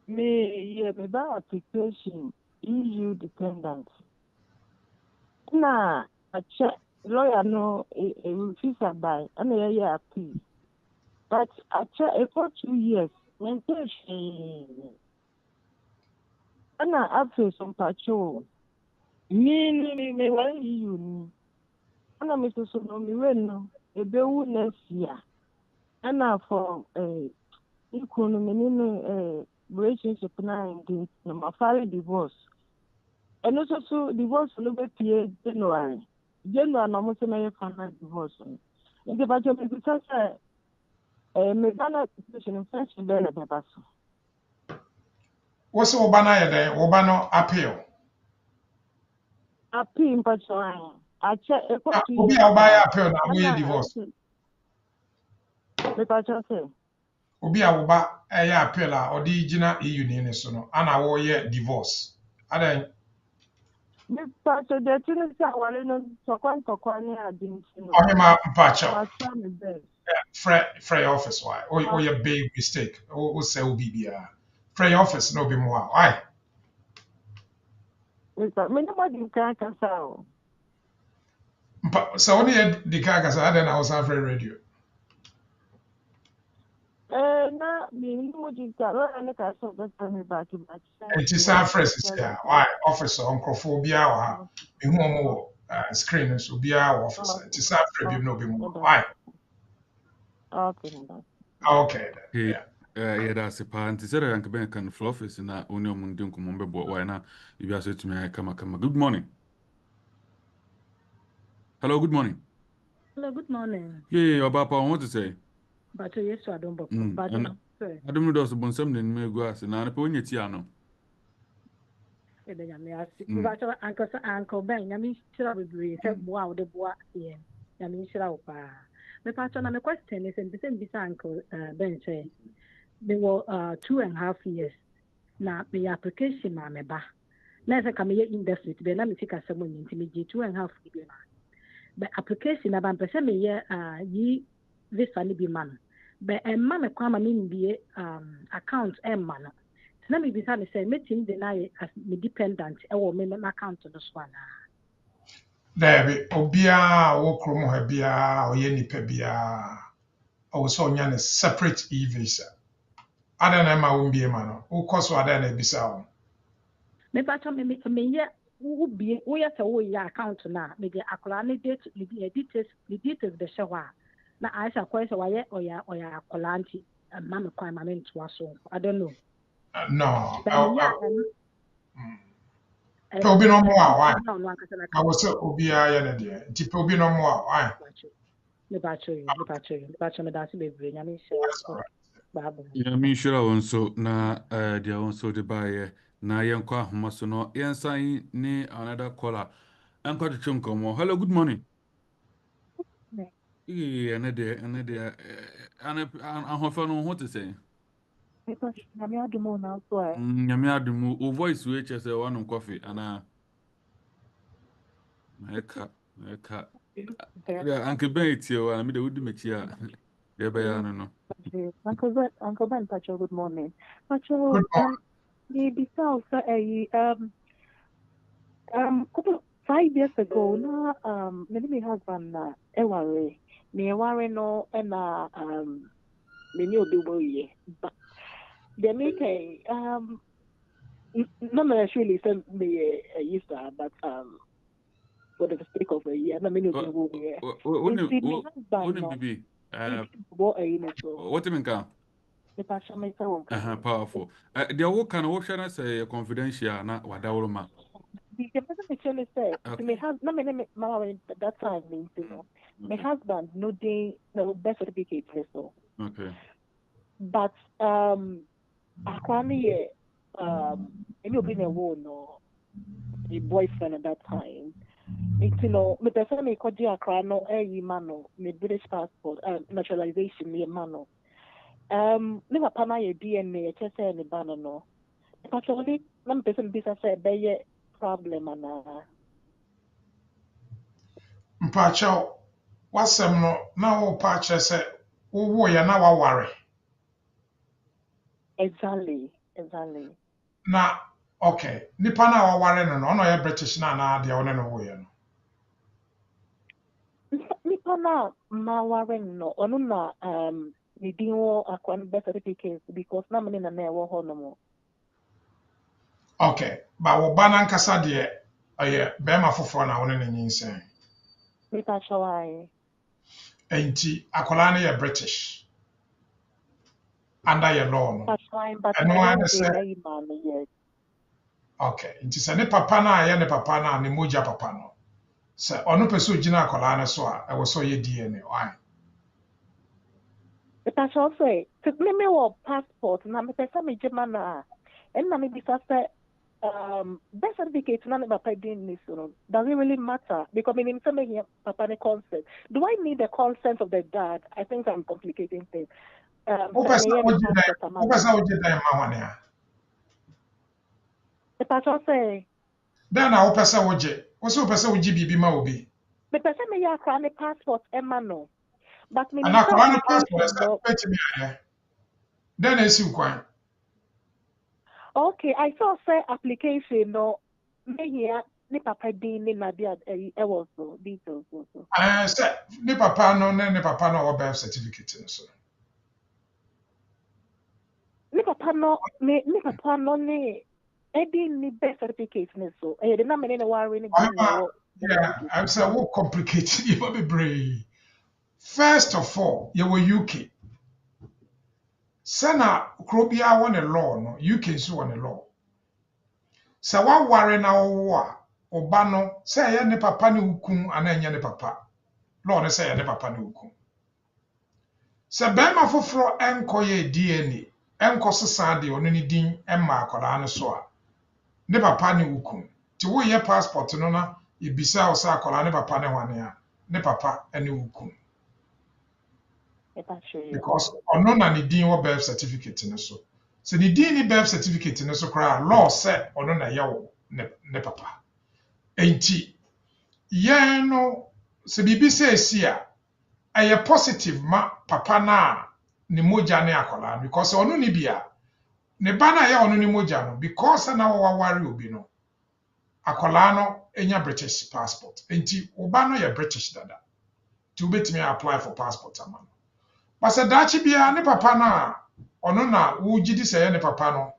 me yeah me ba application EU dependent. Na a check lawyer no refuse by and a year appeal. But I check for 2 years. Mentation. And I feel some patrol. Me, why you? And I'm Mr. Sonomi, no, a bill next year. And now for economy relationship now, my father divorce. And also, so divorce will be January. January, I'm also my final divorce. In the budget, because me Ghana situation in French, then a paper. What's Obana then? Obano appeal. Appeal in Pachuan. I check a copy. Obi Obaya appeal now, we divorce. The Pachuan say. Obi Oba Aya appeal or the Gina Eunice no, and I will yet divorce. And then This Pachuan, the thing is that one no so kwani adin no. Ohima Pacho. My son is there. Frey office why? Or your big mistake. Or say Obi Frey office no be more. Why? Mr. Nobody can cancel. So only the carcass I then I was on Frey radio. Na me nobody can run a so that me back. And to San Francisco, why officer Uncrophobia or whom screen is will be our officer. To San Francisco no be more. Why? Okay. Okay. Yeah. Yeah, that's a part. Is there Uncle Ben can fluff is na only mundum kumombe bo why na you are to me come. Good morning. Hello, good morning. Hello, good morning. Yeah, Papa, I want to say. But yes, I don't book. But I don't know those bon something me go as na po nyeti ano. E de nyame ase. But Uncle Ben, nyame shira bebre say boa wo de boa ye. Nyame shira wo pa. Me pa na me question is the same bisa Uncle Ben say. They were 2.5 years. Na me application ma me ba. Na say come ye indefinite be na me fika asem nti me 2.5 years na. But application na ban pese me ye yi visa ni bi man. But emma me kwa ma me mbie account emma no. Na me bisa me say meeting deny as me dependent e wo me account no so ana. There obia wo kromo ha bia o ye nipa bia o so nya ne separate e-visa. Ada na ma wo mbie ma no. Wo koso ada na bisa wo. Me ba to me ye wo bie wo ye se wo ye account na me de akola ne date ne details de shewa. Na Aisha kwese waye oya akola anti ma me kwa ma me ntwa so. I don't know. No. Obi no more why? I was so obia ya na de. Nti obi no more why? Me ba cho you. Me dance bebre nya me share. Baba. Yeah, me sure also na dia also de buy na yenkwa ahoma so no yensan ni another caller. Enko de chunkomo. Hello, good morning. Yeah, another ahofa no what to say? Nyame adumo na so ai. Nyame adumo o voice we che say one coffee ana. Eka. Yeah, Uncle Ben, it's you. I mean, the would make you. Yeah, no. Uncle Ben, Pacho, good morning. Pacho, Good morning. the South, couple 5 years ago, na my husband na eware, me eware no, and me new double year, but the make not necessarily send me a year, but for the sake of a year, na me new double year. Wouldn't be. What a Eunice, What do you mean? the Pacho make a Powerful. The work can ocean say confidential, not what I will ma. The person actually said to me, no, mama, that time, you know, my husband, no day, no birth certificate, so. Okay. But, I can't, any of a woman or a boyfriend at that time. You know, me person me kodi akra no mano, me British passport, naturalization me mano. Me papa na ye DNA, say ni bano no. Actually, na person bisa say be problem ana. Mpacho, wasem no na wo pa kire se wo ya na waware. Exactly. Na okay, nipa na waware no no ya British na de wo ne no wo ya no. Nipa na maware no ono na ni din wo akwan birth certificate because na me na ewo ho no mo. Okay, ba wo ba na nkasa de aye be ma foforo na wo ne nyinsen. Nipa chawai. Enti akola na ya British. Under your law no. But I know I I don't say yet. okay, nti se ne papa na ya ne papa na ne moja papa no. Se ono peso gina akola na so a e wo so ye DNA why? Nipa chawai. To me wo passport na me pesa me jema na. And na me bisa say birth certificate na papa din ni so does it really matter because me name say here papa ne consent. Do I need the consent of the dad? I think I'm complicating things. O pesa o je dan ma wane a. The pastor say Dan na o pesa o je. O se o pesa o je bibi ma obi. the person may have a passport emano. But me And need akola no passport application se peti mi aye. Dan na esi kwan. okay, I saw say application no me here ni papa din ni na dia was so details also. Se ne papa no ne papa no o birth certificate no so. Ni papa no ni edin ni birth certificate ni so. The na me ni worry ni Yeah, I'm saying what complicated you be brave. First of all, you were UK. Sana Krobia won a law, no, UK so won a law. So what worry now war Obano say ya ne papa ni hukum ananya ne papa. Law ne say ya ne papa ni hukum. So bema foforo enko ye DNA, enko sesa de ono ni din emma akola no so a. Ne papa ni hukum. Ti wo ye passport no na ibisa o sa akola ne papa ne wane a. Ne papa ani hukum. Because ono na ni din wo birth certificate no so. So ni din ni birth certificate no so kra law say ono na ye wo ne papa. Enti ye no se bibi say si a eye positive ma papa na ni moja ne akola because ono ni bia ne ba na ye ono ni moja no because na wo waware obi no akola no enya British passport. Enti oba no ye British dada. Ti obetimi apply for passport ama. Basa dachi bia ne papa na ono na wo gidi say ne papa no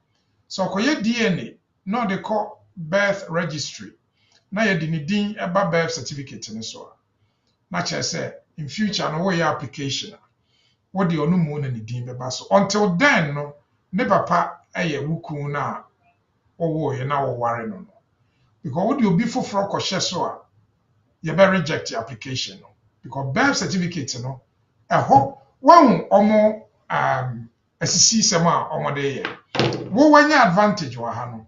so koye DNA no they call birth registry na ye di ni din eba birth certificate ne so na che say in future no wo ye application wo de ono mu na ni din beba so until then no ne papa eye wuku na wo ye na wo ware no because wo de obi foforo ko hye so a ye be reject the application no because birth certificate no eho one omo asisi sema omo de ye wo wanya advantage wa ha no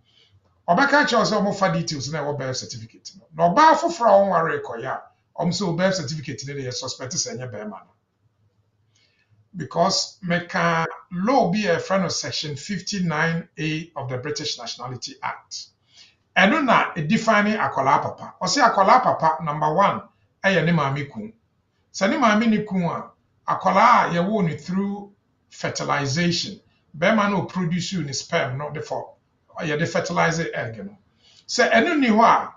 obeka che so omo fa details na wo birth certificate no na oba foforo won ware ko ya so birth certificate ne ye suspect say nya be ma no because meka law be a friend of section 59A of the British Nationality Act ɛno na define akwalaa papa ɔsɛ akwalaa papa number 1 ɛyɛ ne maame kun sɛ ne maame ne kun a akwalaa a yɛwo ne through fertilization bɛrima no produce ne sperm no yɛde fertilize egg no sɛ ɛno ni hɔ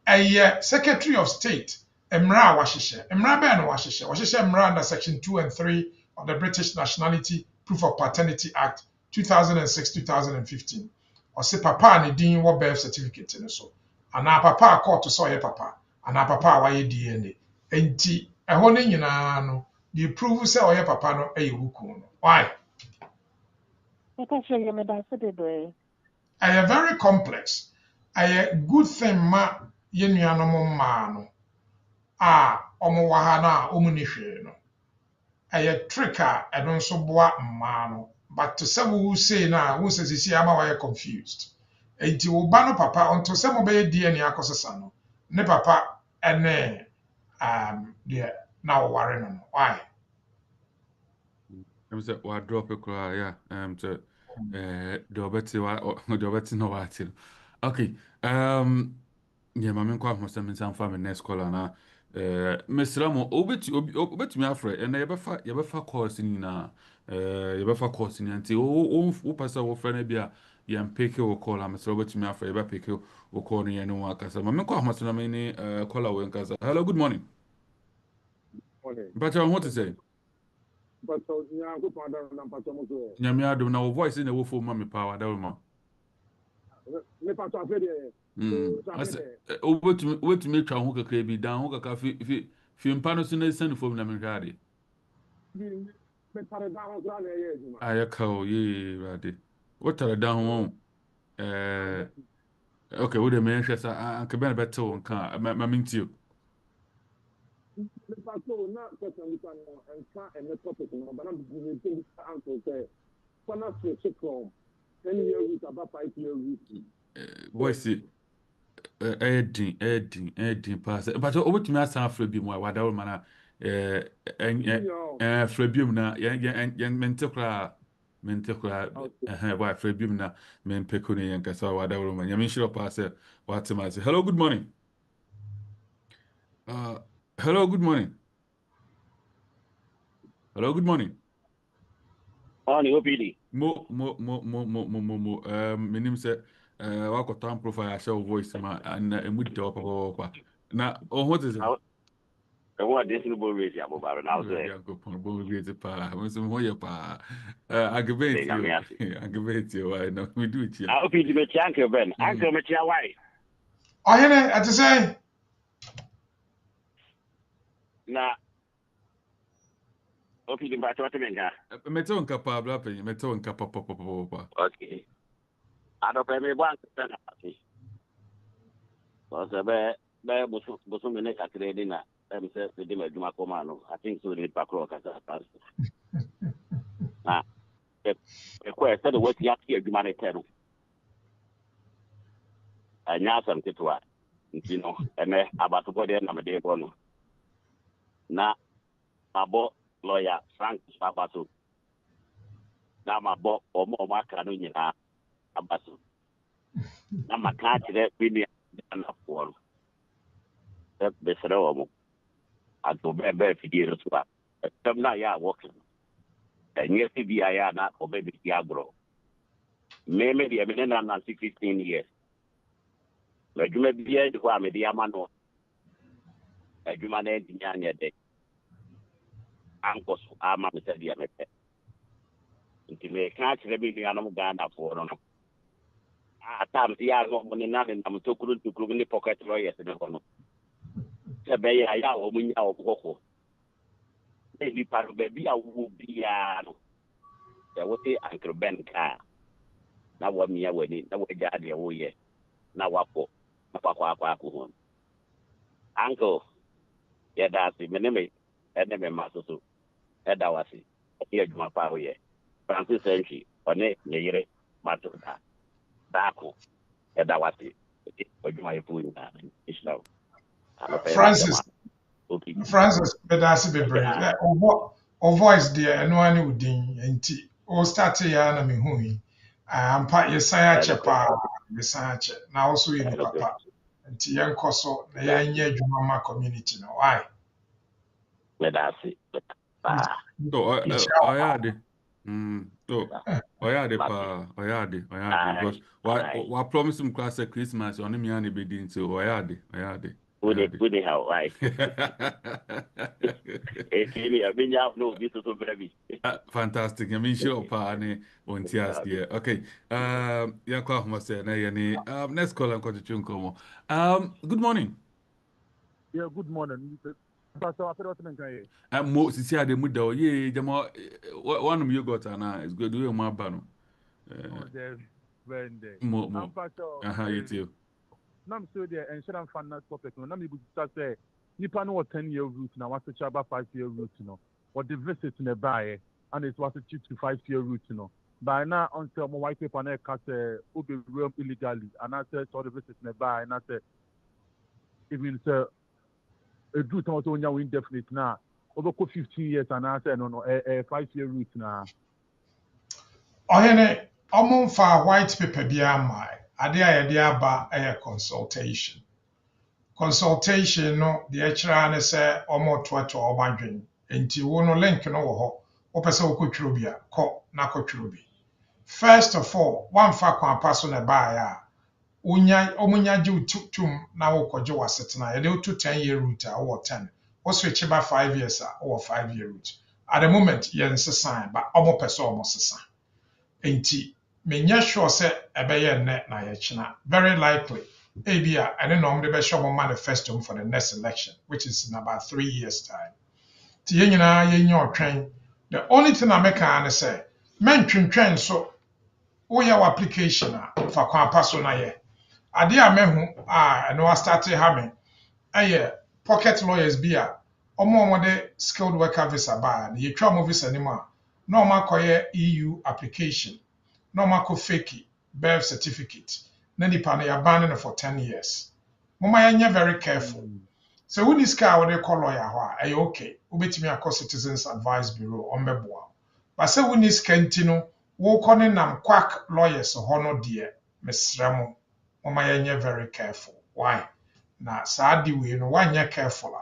a ɛyɛ secretary of state mmara a wahyehyɛ mmara bɛɛ no wahyehyɛ mmara under section 2 and 3 of the British Nationality Proof of Paternity Act 2006-2015 ɔsɛ papa a ne din wɔ birth certificate no so anaa papa a court sɛ ɔyɛ papa anaa papa a wayɛ DNA enti ɛhɔ no nyinaa no de prove sɛ ɔyɛ papa no ɛyɛ wuku no why ɛyɛ very complex ɛyɛ good thing ma yɛn nuanom mmaa no a ɔmo wɔ ha no a ɔmo ne hwee no ɛyɛ trick a ɛno nso boa mmaa no but to sɛ wo say na wo sɛ sisi ama wayɛ confused enti wo ba no papa ɔnto sɛ mo bɛyɛ DNA akɔsesa no ne papa ɛne deɛ na wɔware no why I'm saying, what drop a cry, yeah. To the no what. Okay. Yeah, my quite must have some family next caller now. Miss Ramo, obet me afraid, and you ever course in you ever course in until pass our friend be yam pick or call Mr. Robert me afraid ever pick or call me and one casa. My quite must have many caller when casa. Hello, good morning. But I want to say. But so Nyame adom na wo voice in the wo for mama power da ma. Me pa so afede. Wait me twa ho kakra bi dan ho kakra fi mpa no so na send fom na me hwade. Me tare da ho so na ye ejuma. Ayaka o ye rade. What tare da ho okay, we dey me hwɛ sa anka be na beto nka ma minti. Me pa so na question this one and try and topic no but I'm going to answer say for not switch from 10 years about 5 years. Voice Edding pass. But over to me as a frebium, what I mana frebium na young mental why frebium na men pecuni and cassa, whatever man. Yamin sure pass what's my say. Hello, good morning. Hello, good morning. Hello, good morning. Morning, OPD. Mo. My name is wako time profile I show voice ma and with the papa. Now, what is it? I want this to be raised about now. I give you. I know we do it here. I'll be the Uncle Ben. Uncle Matia, why? I hear it at the same. Now, OPD back to what I mean. Meton capable, meton capable. Okay. I don't pay me one. Was a bear was a minute at the dinner. Themselves with him at Jumacomano. I think so. The back rock as a pass. Ah, a question what you have here, humanitarian. I know something to what, you know, and about to go there and I'm a day one. Now, my boy, lawyer Frank Papato. Now, my boy, or more Macanunia. Abasu. Na makati re bini na for. That besero ato be fidie so a. Tam na ya working. Enye si bia ya na obebi ya bro. Me dia me na 15 years. La juma bia de kwa me dia mano. Juma na engineer nya de. Anko so ama me se dia me pe. Nti me ka kire bi ni anam Ghana for no. Time ya no money na na to kuru ni pocket lawyers ne kono se be ya o munya o koko e bi paro be bi awu bia no ya wote Uncle Ben ka na wa mi ya wani na wa ja de wo ye na wapo na kwa ho Uncle ya da si me me masoso e da wasi e adwuma pa ho ye Francis Century one ne yire mato da Dako, Edawati, my food. Francis, Bedasi Bebre, or voice dear, and one would ding, and tea, or start here, and I mean, who I'm part Yesaya Chapa, research now also in papa nti yen koso na yen nye adwuma ma community no why Let us see. So, oyade. So, oyade pa, oyade. Because why promise him class at Christmas on me and be so oyade. Would they have right? Fantastic. I mean, sure, pane on TS here. Okay. Yeah, must say, next call and continue. Good morning. Yeah, good morning. Pastor, I forgot to say. Mo sisi ade mu da ye jama one of you got ana is good we ma ba no mo it you nam so there insurance finance topic no nam ibu say nipa no 10-year route na what to about 5-year route no or the visit in the buy and it was a 2 to 5-year route no by now until my white paper na cut obi realm illegally and I said so the visit in the buy and I said even sir a route not only indefinite now over 15 years and I said no a 5-year route now. Ohene fa white paper bia mai ade a yede aba consultation no the ekira ne se omo to obadwen enti wo no link no wo ho wo pese wo kotwiro bia ko na kotwiro bi first of all one fa kwan paso na ba ya omunya ji tum na wo koje wasetena yede to 10-year route a wo 10 wo switch ba 5 years a wo 5-year route at the moment yen sesan ba omo pese omo sesan enti menya sure say ebeye nne na yechina very likely ebia ene no mde be show mo manifesto for the next election which is in about 3 years time ti yenyina yenye otwen the only thing I make an say men twentwen so wo ya application a fa kwa paso na ye ade a mehu no I started having pocket lawyers bia omo de skilled worker visa ba na yetwa mo visa ni ma na omo akoye EU application no mako fake birth certificate na nipa na ya ban for 10 years mama ya very careful so when this car we call lawyer ho a okay ubetimi akọ citizens advice bureau ombeboa but say when this kantino wo kọ ne nam quack lawyers ho no de mesremo mama ya very careful why na saadi we no wanya careful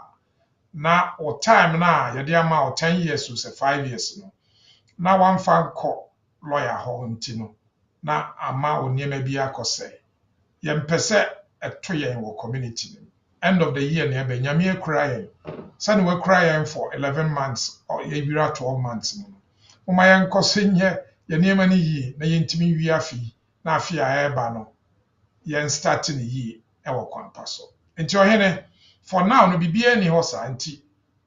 na o time na ya de ama o 10 years or 5 years no na one fan call lawyer ho ntino na ama oniema bi akose yempese eto yen wo community end of the year na be nyame akura yen sane we kura yen for 11 months or yebira 12 months no uma yen kosenye ye niema ni yi na yentimi wi afi na afi a eba no yen start ni yi e wo kwampa so enti ohene for now no bibia ni ho sa enti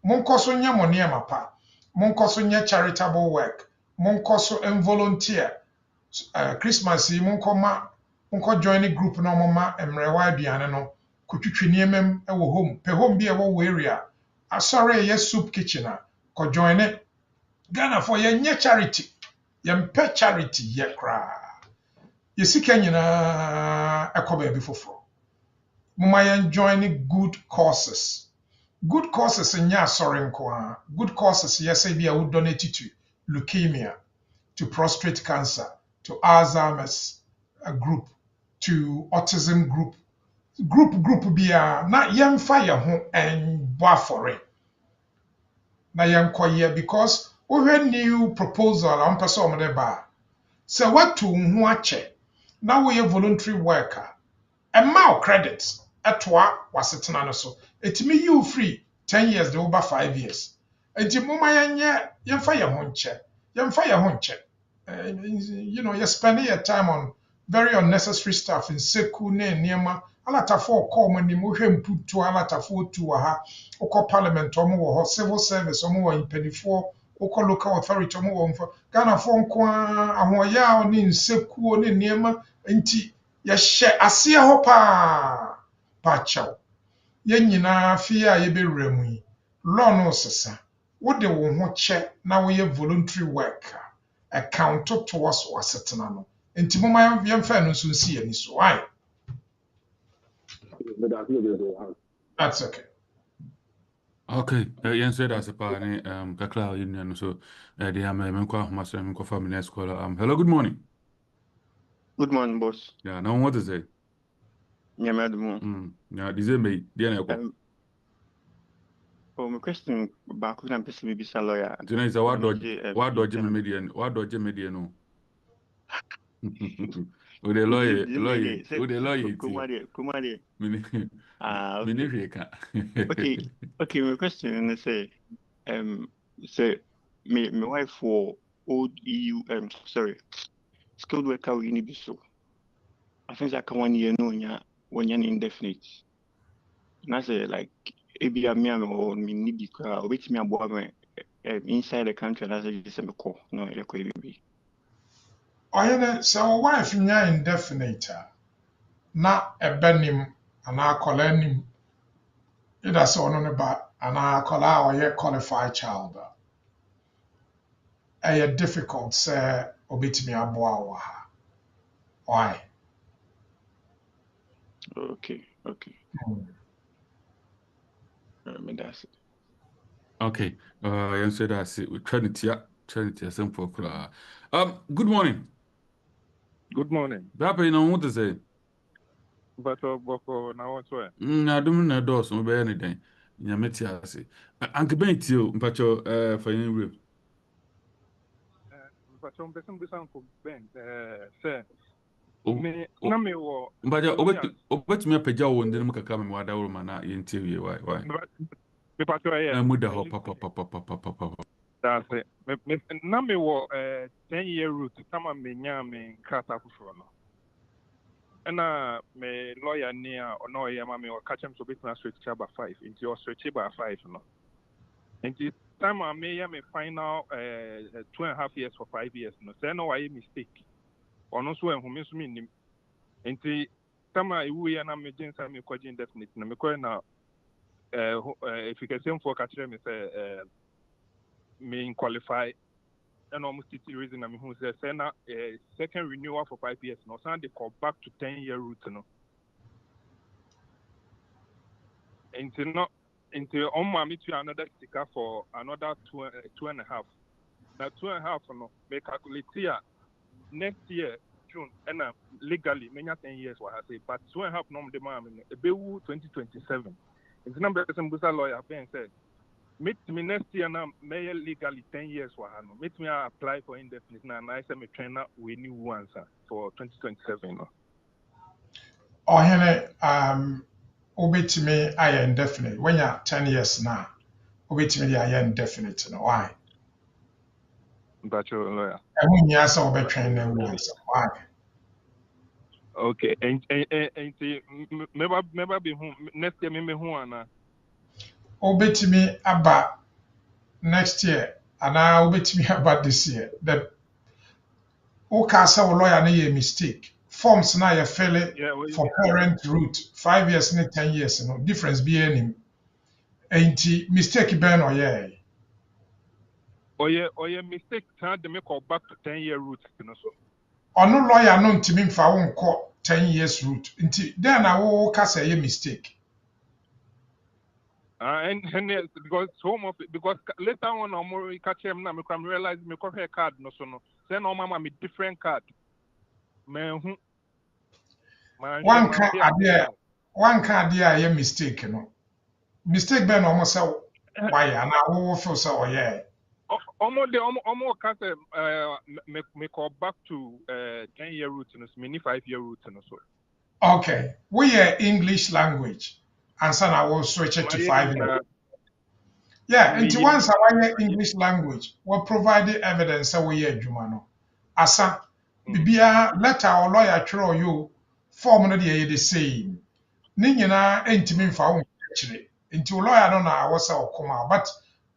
monkoso nya mo niema pa monkoso nya charitable work monkoso volunteer Christmas yi monko join group na mama emrewa aduane no kotwitwi niemem e wo home pe home bi e wo area asore ye soup kitchen a ko join Ghana for ye nye charity ye mpe charity ye kra ye sika nyina ekoba bi foforo mama ye join good causes nya asore nko a good causes ye say bia wo donate to leukemia to prostate cancer to Alzheimer's group, to autism group bia na yemfa ye ho and for it. Na yenkoye because we had new proposal on person de ba. Se watu ho ache na we voluntary worker. And now credits etwa wasetena no so. Etimi you free 10 years de over 5 years. Enti moma yemfa ye ho nche. Yemfa ye ho nche. You're spending your time on very unnecessary stuff in seku ne niema alatafo call mani mo hwem putu alatafo tu ha okọ parliament omo wo civil service omo wo impenifo okọ local authority omo wo mfa Ghana fo nko ahoya oni nseku ne niema nti ye hye ase ho pa chaw ye nyina fi a ye bewura mu yi law no sesa wo de wo ho che na wo ye voluntary work account to us wasetena no enti moma yemfa no so nsi ani so why that's okay yen said as a pani kakla union so they am menko ahoma so menko family school hello good morning Good morning, boss. Yeah, now what is it? Yeah, madam. Yeah, this is me. My question back when I'm supposed to be a lawyer. Tonight is what dodge median? What dodge median? With the lawyer, with the lawyer. Kumari. Okay. Okay. My question is say my wife for old EU skilled worker we need so. I think that 1 year no when you're indefinite. And I say like maybe I'm or me need because wait me about inside the country and I say just a call. No, you're quite baby. So wife nya indefinite na ebenim ana akola ida so no ne ba ana akola or ye qualified child. Difficult say obetimi aboa wa ha. Why? Okay. That's it. Okay. You said that's it. With Trinity, simple. Good morning. Good morning. Papa, you know what to say? But Boko, now what's where? I don't know those, no be anything. Nyameti ase. Anke ben tio, mpacho for yin real. But some person be sanko ben say me na me wo Mbaja obetumi apeja wo ndene mu kakra me wada wo ma na yenti wie why. Me pato ya. Muda ho papa. That's it. Me na me wo 10-year route kama me nya me krata fufuro no. And me lawyer near or no ya mami or catch him so bit na switch by 5 into your switch by 5 no. And the time I may me final 2.5 years for 5 years no. Say no why mistake. Or no so who miss me and the time I we na me jinsa me kwaji indefinite na me kwa na if you can say for catch me say me qualify and almost 50 reason I mean who says na second renewal for 5 years no so they call back to 10-year route no. Into on mommy to another sticker for another 2.5. Now 2.5 no make calculate here next year June and legally many 10 years what I say but 2.5 no the mommy a be 2027. It's number some lawyer Ben said meet me next year now may legally 10 years what I know. Meet me apply for indefinite now and I say me trainer we new answer for 2027 no. Or obetimi aye indefinite when you're 10 years now. Obetimi aye indefinite no why? But your lawyer. Why? Okay, and maybe be home next year. Maybe home na. Obetimi aba next year, and I obetimi aba this year. The Okasa lawyer na ye mistake. Forms na ye fill it for parent route 5 years and 10 years. No difference be any. Ain't mistake ben or yeah. Or yeah, mistake. Time to make call back to 10-year route. You know so. Ono lawyer no ntimi mfa wo nko 10 years route nti then na wo ka say mistake And because home of because later on I'm more catch him now me come realize me call her card no so no say no mama me different card man who one card there mistake no mistake ben almost say why and I wo feel so yeah almost can say me call back to 10-year route no so me 5-year route no so. Okay, we are English language, and so I will switch it to 5 years. Yeah, and once I learn English language, we'll provide the evidence that we are Jumano. Asa, bibia letter or lawyer throw you form no the same. Ninyana ain't mean for actually. Into lawyer don't know what's our come out, but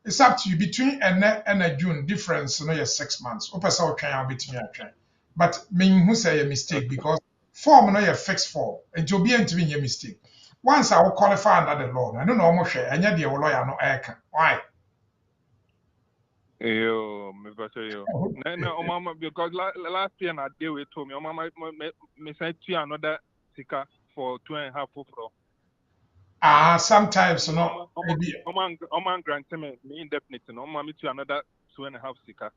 it's up to you between and a June difference. No, you're 6 months. Opesa try between a train, but mean who say a mistake because. Form no your fixed form. It will be into a mistake. Once I will qualify under the law, I don't know almost share, and yet the lawyer no air. Why? Yo, me better yo. No, mama, because last year I deal with me. Mama, me sent you another sticker for 2.5 for. Sometimes no. Maybe. Oman grant me indefinite. No, mama, me to another 2.5 sticker.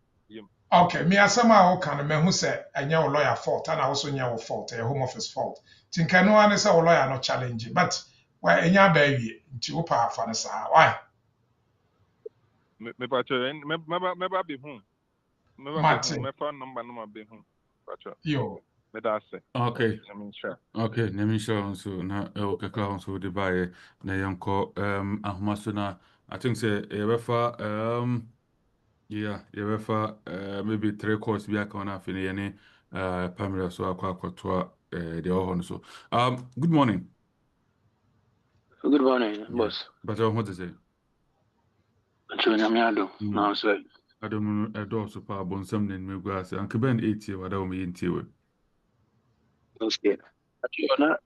Okay, me asama o kan me hu say enya wo lawyer fault and also nya wo fault, a home office fault. Tinka no an say wo lawyer no challenge, but why enya ba wie nti wo pa afa no sa. Why? Me pacho me be hu. Mate. Me phone number no ma be hu. Pacho. Yo. Me da say. Okay. I mean sure. Okay, let me show so na kakra so de bae na yanko ahoma so na I think say yebefa yeah, yebefa maybe 3 course bi aka na afini ye Pamela so akwa the ohon so. Good morning. Good morning, Yeah. boss. But what to say? Chonyamiado. No, sir. I don't know do so pa bonsam ne me gwa se anke ben 80 wada o me yintie we. Okay. Actually, na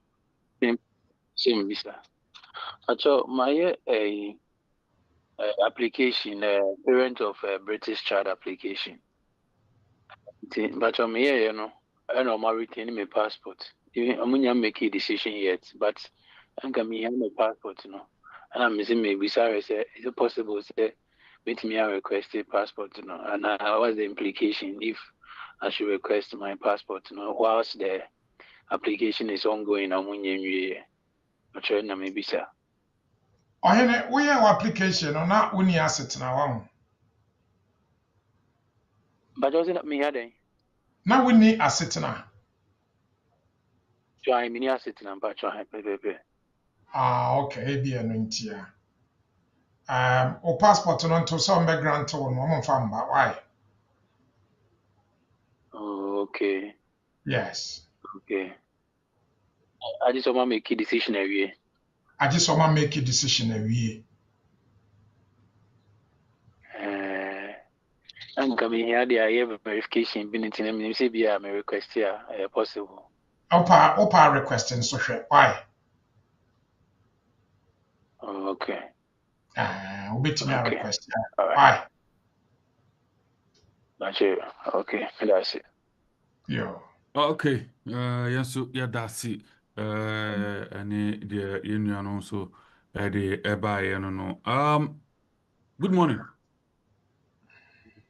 same visa. Actually, my application, parent of British child application. But me you know, I know my retain my passport. Even I'm make a decision yet, but I'm gonna have my passport, you know. And I'm missing my visa. Say, is it possible? Say, meet me a requested passport, you know. And what's the implication if I should request my passport, you know, whilst the application is ongoing? I'm trying to maybe sir. Ohene we your application no na uni asset na wa. But wasn't me had Na uni asset na. Try me asset and but try pepe. Okay, e bia no ntia. O passport no to some grant wo no mo fa mba. Why? Okay. Yes. Okay. I just want to make a decision every I just want to make a decision every year. I'm coming here. I have a verification. Been in a say be a request here possible. Opa requesting so share. Why? Okay. We bet me a request. All right. Why? That's it. Okay. That's it. Yo. Okay. Yes, so yeah, that's it. Any the union so the eba no. Good morning.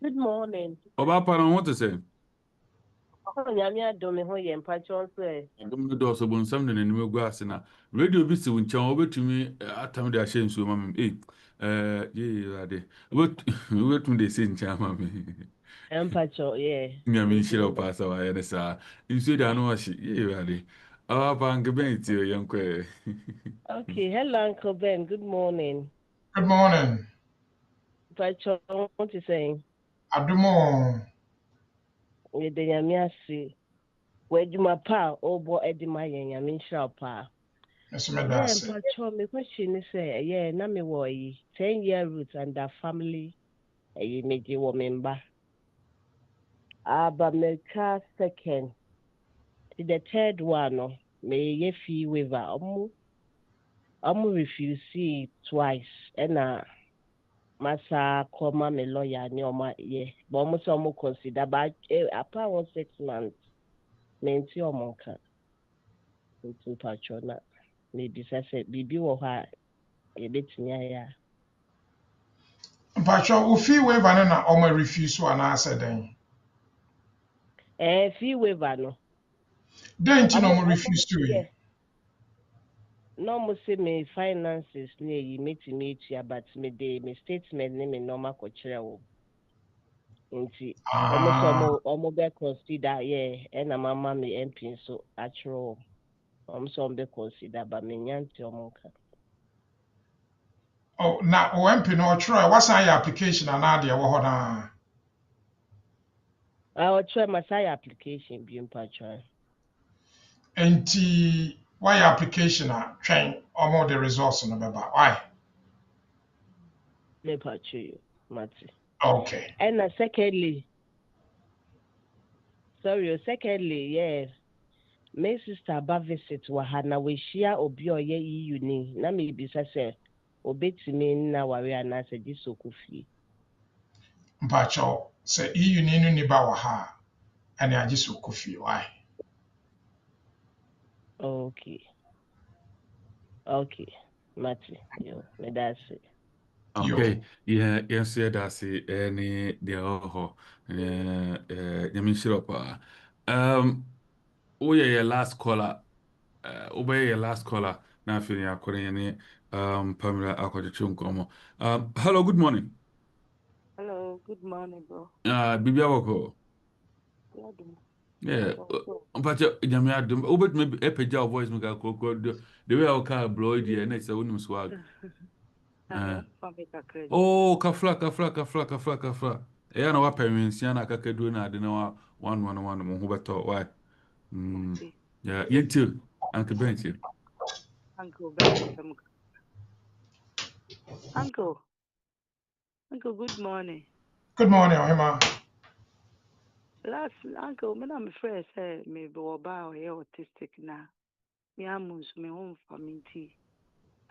Good morning. Obapa no what to say? Oh, nyame adome ho ye mpacho nso e. Adom no do so bonsam ne nanim gu ase na radio bi si woncha obetumi atam de ahye nsuo mamem ye ade obetumi de se ncha mamem Mpacho ye. nyame shira pasa wa ye sa nsuo de anu ahye ye ade Obapa nke ben ti yenko Okay, hello Uncle Ben. Good morning. Good morning. Mpacho, what you saying? Adumo. We de nyame ase. We djuma pa obo edima ye nyame nshira pa. Yes, me Yeah, that's it. Mpacho, me question is say, yeah, na me wo yi 10-year route and the family meji wo member. But me ka second. The third one, no, me ye fee waiver. Refuse it twice. And masa koma me lawyer ni oma ye. But almost consider. But apart 6 months, me nti omo ka. Nti patrona. Maybe say bibi wo ha e betimi aya. Mpacho o fee waiver na o ma refuse one answer then. Fee waiver no. Then you no refuse to yeah. No mo say me finances ni yi metimi etua but me de me statement ni me normal ko kire wo. Nti almost be consider yeah and mama me MP so actual almost be consider but me nyanti omonka. Oh, na o MP no try what's your application and na de wo ho na. I will try my side application bi mpatwa. Enti why your application a train omo the results no beba. Why? Me patwa you mati. Okay. And secondly yeah my sister ba visit wa ha na we share obi oye EU ni na me bisa say obetimi na ware ana se disoku fie. Mpacho say EU ni no ni ba wa ha and I just kofi. Why? Okay. Mati, yo, me that's it. Okay, yeah, yes, yeah, that's it. Any the you mean sure oh yeah, your last caller. Obey your last caller. Now feeling according any Pamela Akwajichunkomo. Hello, good morning. Hello, good morning, bro. Bibi Awoko. Yeah, but you may do but maybe epic voice make the way our car blow the next one swag. Oh, kafla. Eh, na wapa wensi na kakadu na ade na one mo ho beto. Why? Yeah, yentu Uncle Benji. Uncle Ben. Uncle, good morning. Good morning, Ohima. Last Uncle, me na me friend say me be oba o autistic na. Me amus me home family.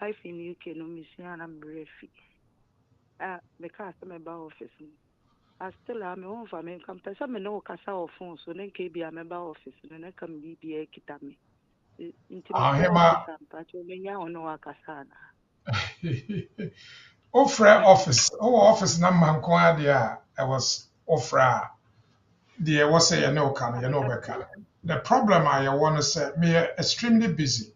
Life in UK no me see na me refi. Me ka say me ba office no. I still am home family. Come pesa me no kasa o phone so nen ke bi am ba office no nen kam bi bi e kita me. Inti me ko office am pa cho me nya ono akasa na. Office na manko ade I was ofra the was say you know can you know beka. The problem I want to say me extremely busy.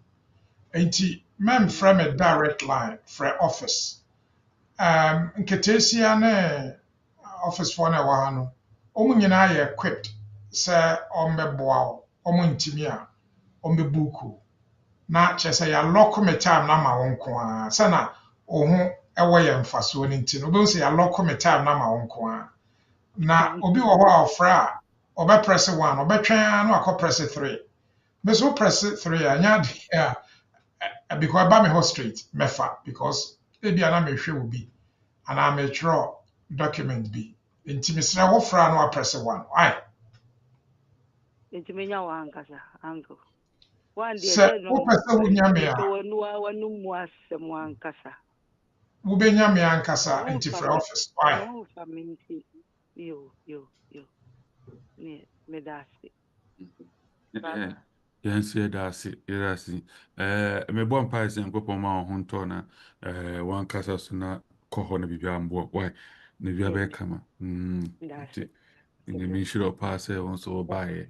Enti mem from a direct line for office. Nketesia ne office for na wa no. Omo nyina ye equipped say ombeboa o. Omo ntimi a ombebuku. Na kyerɛ ya lock me time na ma wo nko a sɛ na wo ho ɛwɔ yɛ mfasoɔ no nti no wobɛhu sɛ ya lock me time na ma wo nko a na obi wɔ hɔ a ɔfrɛ a ɔbɛprɛse 1 ɔbɛtwɛn a na wakɔ prɛse 3 me so prɛse 3 a nyɛ ade a because ɛba me hɔ straight mɛfa because ebia na mehwɛ wo bi anaa metwerɛ document bi nti mesrɛ wo frɛ a na waprɛse 1 ai Nti me nya wa ankasa uncle. One day sɛ wopɛ sɛ wonya me a wanu mu asɛm ankasa. wobɛnya me ankasa nti frɛ office ai No family yo. Me that's it. Yeah. Yes, yeah, that's it. Me bon pa ese nkopon ma ho nto na wan kasa so na koho na bibia mbo. Why? Na bibia be kama. That's it. Ni me sure pass e won so buy.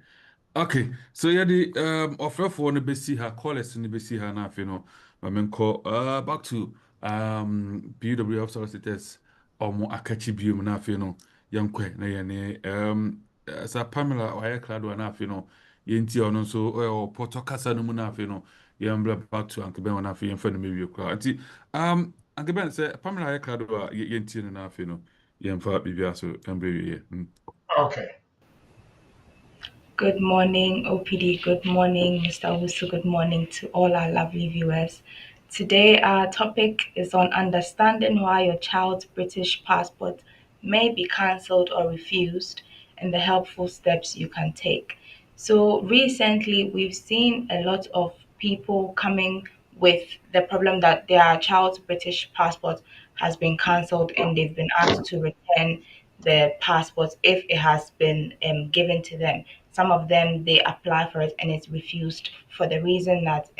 Okay, so yeah, the offer for the besi ha callers in the besi ha na afi no. But men call back to BWF solicitors omo akachi biom na afi no. Yankwe na yene sa Pamela wire clad na afi no. Yenti ono so poto kasa no mu na afi no. Yambla back to Uncle Ben na afi yemfa no mewie kwa. Anti Uncle Ben say Pamela wire clad yenti no na afi no. Yemfa bibia so embre wie. Okay. Good morning, OPD. Good morning, Mr. Owusu. Good morning to all our lovely viewers. Today, our topic is on understanding why your child's British passport may be cancelled or refused and the helpful steps you can take. So, recently, we've seen a lot of people coming with the problem that their child's British passport has been cancelled and they've been asked to return the passport if it has been given to them. Some of them they apply for it and it's refused for the reason that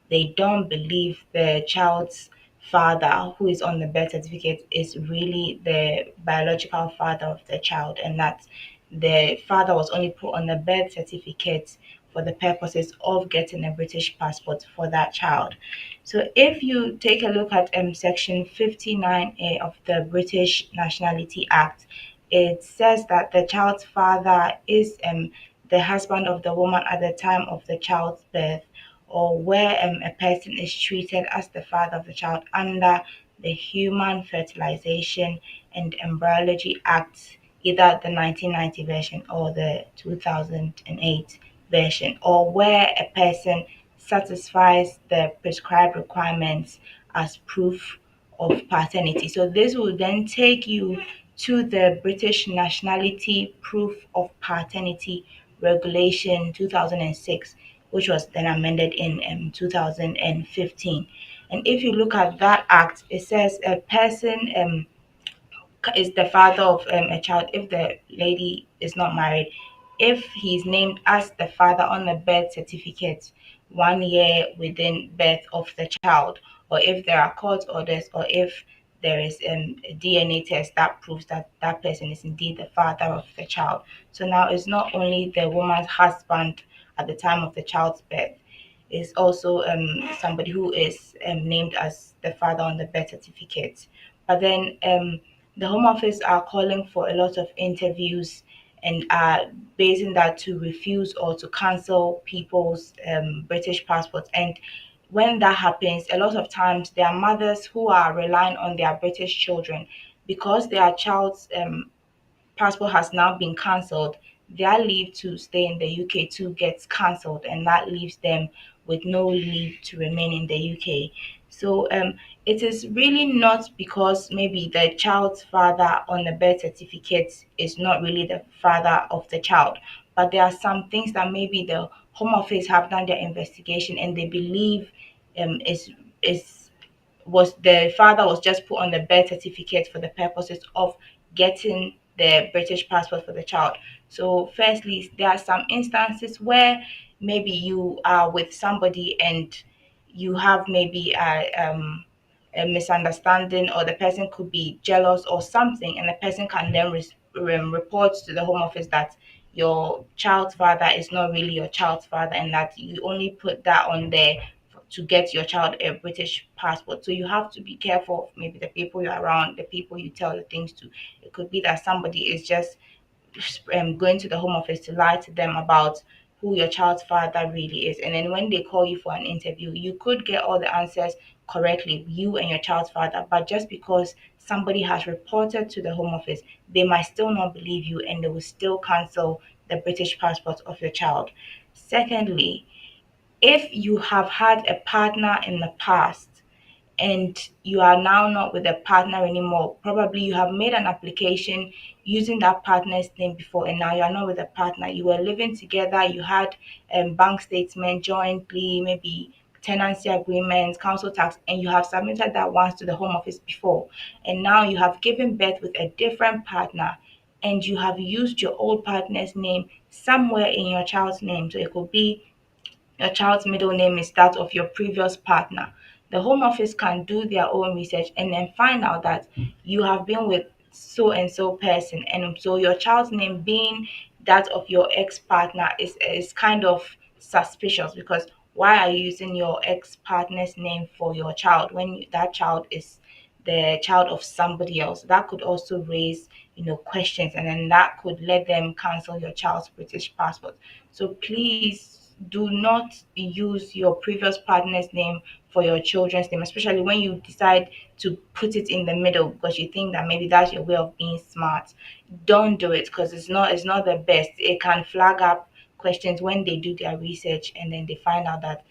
they don't believe the child's father who is on the birth certificate is really the biological father of the child, and that the father was only put on the birth certificate for the purposes of getting a British passport for that child. So if you take a look at section 59A of the British Nationality Act, it says that the child's father is the husband of the woman at the time of the child's birth, or where a person is treated as the father of the child under the Human Fertilization and Embryology Act, either the 1990 version or the 2008 version, or where a person satisfies the prescribed requirements as proof of paternity. So this will then take you to the British Nationality Proof of Paternity Regulation 2006, which was then amended in 2015. And if you look at that act, it says a person is the father of a child if the lady is not married, if he's named as the father on the birth certificate 1 year within birth of the child, or if there are court orders, or if there is a DNA test that proves that that person is indeed the father of the child. So now it's not only the woman's husband at the time of the child's birth, is also somebody who is named as the father on the birth certificate. But then the Home Office are calling for a lot of interviews and are basing that to refuse or to cancel people's British passports. And when that happens, a lot of times there are mothers who are relying on their British children because their child's passport has now been cancelled. Their leave to stay in the UK too gets cancelled, and that leaves them with no leave to remain in the UK. So it is really not because maybe the child's father on the birth certificate is not really the father of the child, but there are some things that maybe the Home Office have done their investigation and they believe is was the father was just put on the birth certificate for the purposes of getting the British passport for the child. So, firstly, there are some instances where maybe you are with somebody and you have maybe a misunderstanding, or the person could be jealous or something, and the person can then report to the Home Office that your child's father is not really your child's father and that you only put that on there to get your child a British passport. So you have to be careful of maybe the people you're around, the people you tell the things to. It could be that somebody is just going to the Home Office to lie to them about who your child's father really is. And then when they call you for an interview, you could get all the answers correctly, you and your child's father. But just because somebody has reported to the Home Office, they might still not believe you and they will still cancel the British passport of your child. Secondly, if you have had a partner in the past and you are now not with a partner anymore, probably you have made an application using that partner's name before and now you are not with a partner. You were living together, you had bank statement jointly, maybe tenancy agreements, council tax, and you have submitted that once to the Home Office before. And now you have given birth with a different partner and you have used your old partner's name somewhere in your child's name. So it could be your child's middle name is that of your previous partner. The Home Office can do their own research and then find out that you have been with so and so person, and so your child's name being that of your ex partner is kind of suspicious because why are you using your ex partner's name for your child when that child is the child of somebody else? That could also raise questions, and then that could let them cancel your child's British passport. So please do not use your previous partner's name for your children's name, especially when you decide to put it in the middle because you think that maybe that's your way of being smart. Don't do it because it's not the best. It can flag up questions when they do their research and then they find out that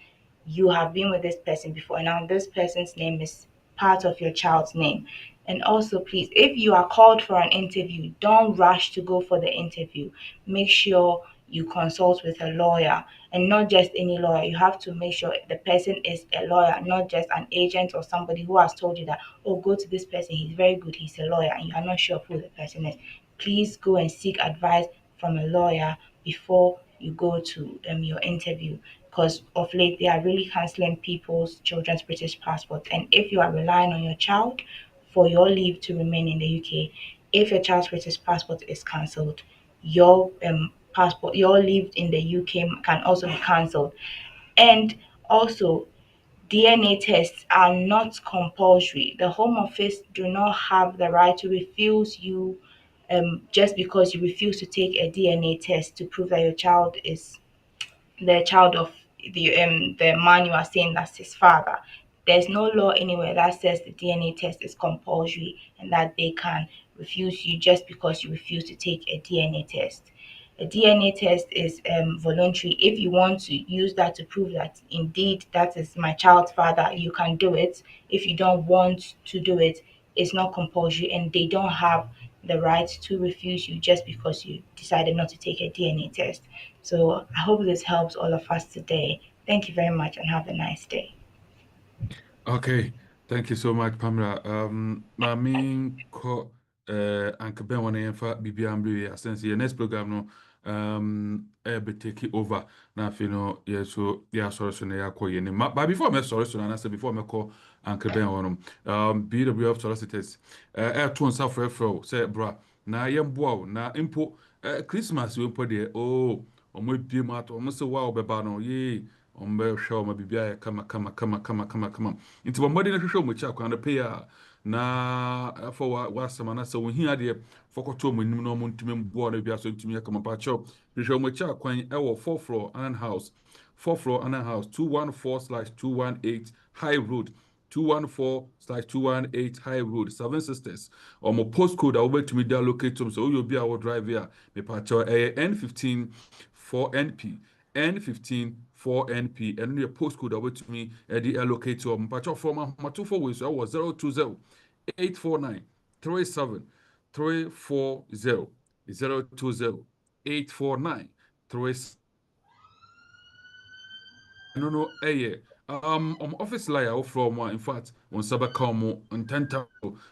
you have been with this person before and now this person's name is part of your child's name. And also, please, if you are called for an interview, don't rush to go for the interview. Make sure you consult with a lawyer, and not just any lawyer. You have to make sure the person is a lawyer, not just an agent or somebody who has told you that, oh, go to this person, he's very good, he's a lawyer, and you are not sure of who the person is. Please go and seek advice from a lawyer before you go to your interview, because of late they are really cancelling people's children's British passport. And if you are relying on your child for your leave to remain in the UK, if your child's British passport is cancelled, your passport, your leave in the UK can also be cancelled. And also, DNA tests are not compulsory. The Home Office do not have the right to refuse you just because you refuse to take a DNA test to prove that your child is the child of the man you are saying that's his father. There's no law anywhere that says the DNA test is compulsory and that they can refuse you just because you refuse to take a DNA test. A DNA test is voluntary. If you want to use that to prove that indeed that is my child's father, you can do it. If you don't want to do it, it's not compulsory, and they don't have the right to refuse you just because you decided not to take a DNA test. So I hope this helps all of us today. Thank you very much and have a nice day. Okay, thank you so much, Pamela. Mami ko Uncle Ben wana yemfa bibi ambi since the next program no be take over na afei no yeah so yeah sorry na yakɔ yɛ ne but before me sorry so na say before me call Uncle Ben on BWF solicitors to nsa frɛfrɛ say bra na yɛmboa na impo Christmas we mpo de oh omo bie mu ato omo se wow beba no ye omo hwɛ omo bibia kama nti bomode na hwehwɛ omo kya kwan na pay na for wasɛm na sɛ wohi adeɛ fɔkɔtɔ mo nim na ɔmo ntumi mboa na bia so ntumi akama pa kyɛw hwehwɛ ɔmo kya kwan ɛwɔ 4th floor Annan House 214/218 High Road 214/218 High Road 7 Sisters ɔmo postcode a wobɛtumi da locate to so oyo bia wo drive here me pa kyɛw N15 4NP N15 4NP and your postcode over to me at the allocate to Mpacho from my 2 4 ways. I was 020 849 37 340 020 849 37. No, office layer from in fact on Sabacamo on 10,000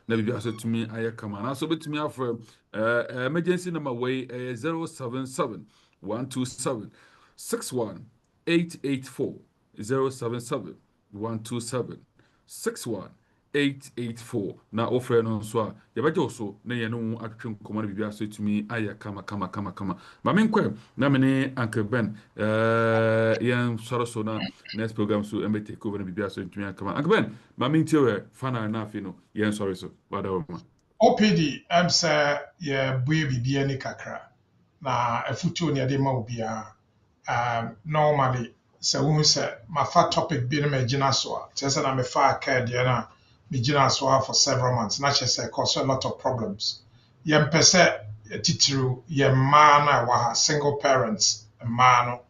na also to me I come and also to me after emergency number way 077 127 61884 077 127 61884 na offer no so a yebeje so na ye no atwetwe nkomo na bibia so tumi aye kama ma menkwa na mene Uncle Ben yen soro so na next program so embe take over na bibia so tumi kama Uncle Ben ma mentiewe fana na afi no yen sorry so wada ma OPD say ye bue bibia ni kakra na afutuo ne de ma obia normally so we say my fat topic bi na magina so a say na me fa ka de na magina so for several months na say cause a lot of problems yem pese titiru yem ma na wa single parents ma no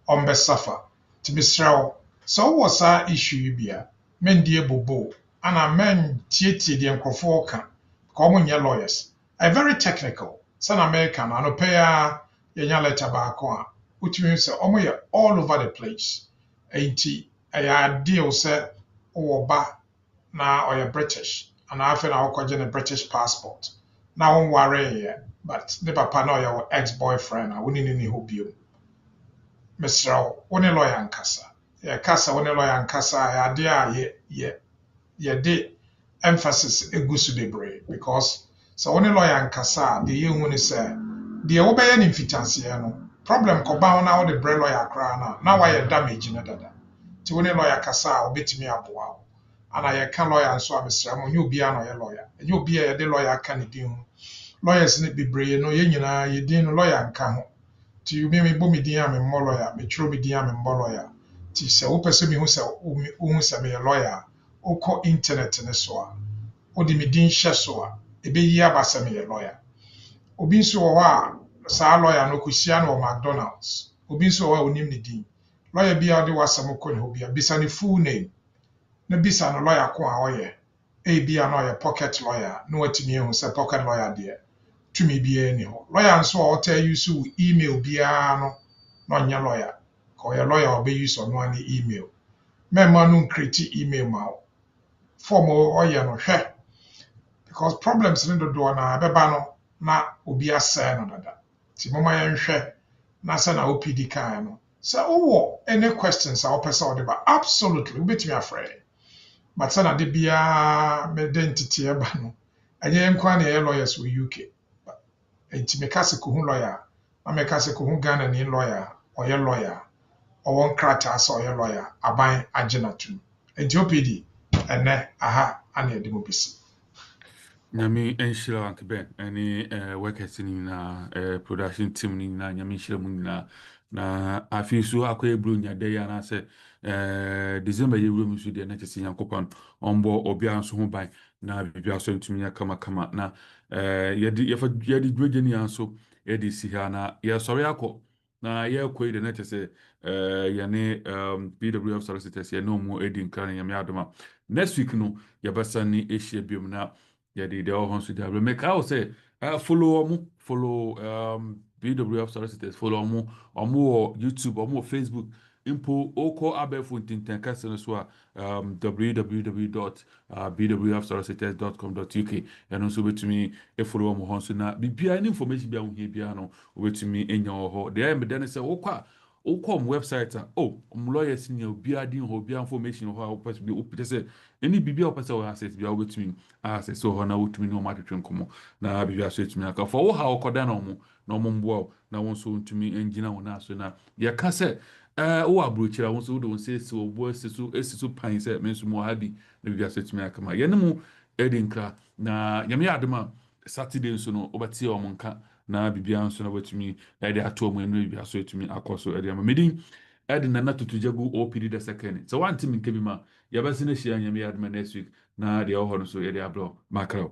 on be suffer to be sraw so was a issue bia men die bobo ana men tietie de nkrofo ka ko mo nye lawyers are very technical san American no pay a yenya letter ba ko a utumi say omo ye all over the place enti aya deal say oba na or British and I feel I na British passport na won worry but the papa na your ex-boyfriend I wouldn't ni ho bio Mr. One lawyer nkasa ye kasa one lawyer nkasa ya de a ye de emphasis egusu bebre because so one lawyer nkasa de ye hu ni say de wo be ye ni mfitanse no problem ko ba na wo de bre lawyer kra na wa ye damage na dada ti one lawyer kasa obetimi aboa ana ye kan lawyer nso abesra mo nyu bia no ye lawyer nyu bia ye de lawyer kan ni din lawyers ni bebre no ye nyina ye din no lawyer nka ho ti you me bo me din am mo lawyer me tro me din am mo lawyer ti se wo pese me hu se wo se me lawyer o ko internet ne so a o di me din hye so a ebe yi abasa me lawyer obi nso wo a sa lawyer no kusia no McDonald's obi nso wo onim ne din lawyer bia de wasam ko ne ho bia bisa ne full name na bisa no lawyer ko a oye bia no ye pocket lawyer no watimi hu se pocket lawyer de tumi bia ni ho lawyer nso o tell you so email bia no nya lawyer ko ye lawyer obe use no ani email memma no create email ma form o ye no hwe because problems ni do na beba no na obi asɛ no dada ti moma yɛ nhwɛ na sɛ na OPD kan no sɛ owo any questions a wopɛ sɛ ɔde ba absolutely wobɛtumi afrɛ but sɛ na de bia me identity eba no ɛnyɛ nkwa na yɛ lawyers wɔ UK enti me ka sɛ ko hu lawyer na me ka sɛ ko hu Ghana ni lawyer ɔyɛ lawyer ɔwɔ nkrataa sɛ ɔyɛ lawyer aban agye na tum enti OPD ɛnɛ aha ana yɛde mo bisi Nyami enshira Uncle Ben any workers in production team ni na nyami enshira mu nyina na afi so akoye bro nya dey na say December ye wura mu so de na kese Yankopon onbo obia nso ho ban na bibia so ntumi kama na yedi dwege ni anso yedi si ha na ye sori akọ na ye koyi de na kese ye ne BWF solicitors ye no mu edi nkran nyami adoma next week no ye besa ni ehia biom na yɛde deɛ ɔhɔ nso de abrɛ meka wo sɛ follow BWF solicitors follow ɔmo wɔ YouTube ɔmo wɔ Facebook impo oko abefo ntintan kase no so a www.bwfsolicitors.com.uk and also betumi e follow mo hon so na bibia any information bia wo hia bia no obetumi enya ho de am de ne se wokwa website lawyer senior bia din ho bia information ho possibly opese any bibia opese o access bia obetumi access so ho na wotumi no ma twetwe nkomo na bibia so etumi aka for wo ha okoda na omo mbo na won so ntumi engina wo na so na ye ka se wo abrochira won so do se se obo esisu pan se mensu mo ha bi na bibia so etumi aka ma ye ne mu edinkra na yame adema Saturday so no obati o monka na bibia nso na watumi de ato mu enu bibia so etumi akoso de ama medin na na tutujagu OPD the second so one team nke bi ma ya basi na shia nyame adema next week na de ho no so de abro makro.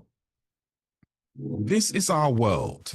This is our world.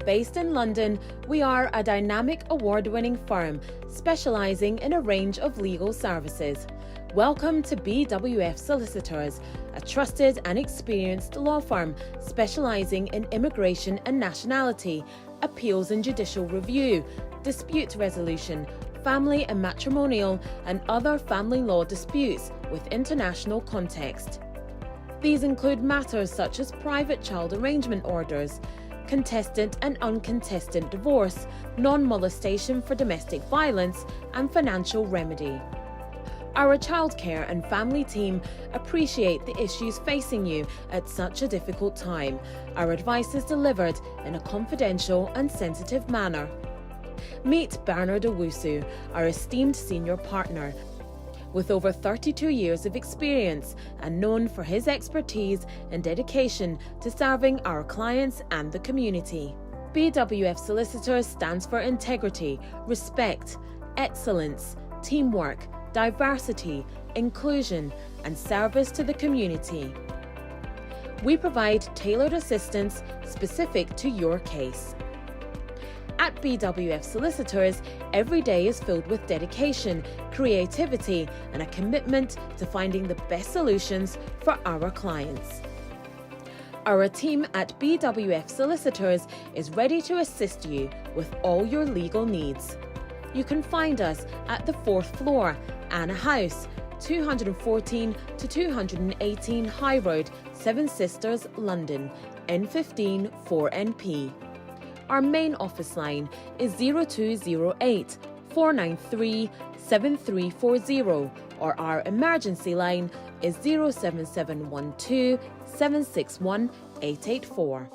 Based in London, we are a dynamic award-winning firm specializing in a range of legal services. Welcome to BWF Solicitors, a trusted and experienced law firm specializing in immigration and nationality, appeals and judicial review, dispute resolution, family and matrimonial, and other family law disputes with international context. These include matters such as private child arrangement orders, contestant and uncontested divorce, non-molestation for domestic violence, and financial remedy. Our childcare and family team appreciate the issues facing you at such a difficult time. Our advice is delivered in a confidential and sensitive manner. Meet Bernard Owusu, our esteemed senior partner. With over 32 years of experience and known for his expertise and dedication to serving our clients and the community. BWF Solicitors stands for integrity, respect, excellence, teamwork, diversity, inclusion, and service to the community. We provide tailored assistance specific to your case. At BWF Solicitors, every day is filled with dedication, creativity, and a commitment to finding the best solutions for our clients. Our team at BWF Solicitors is ready to assist you with all your legal needs. You can find us at the 4th floor, Anna House, 214 to 218 High Road, Seven Sisters, London, N15 4NP. Our main office line is 0208 493 7340, or our emergency line is 07712 761 884.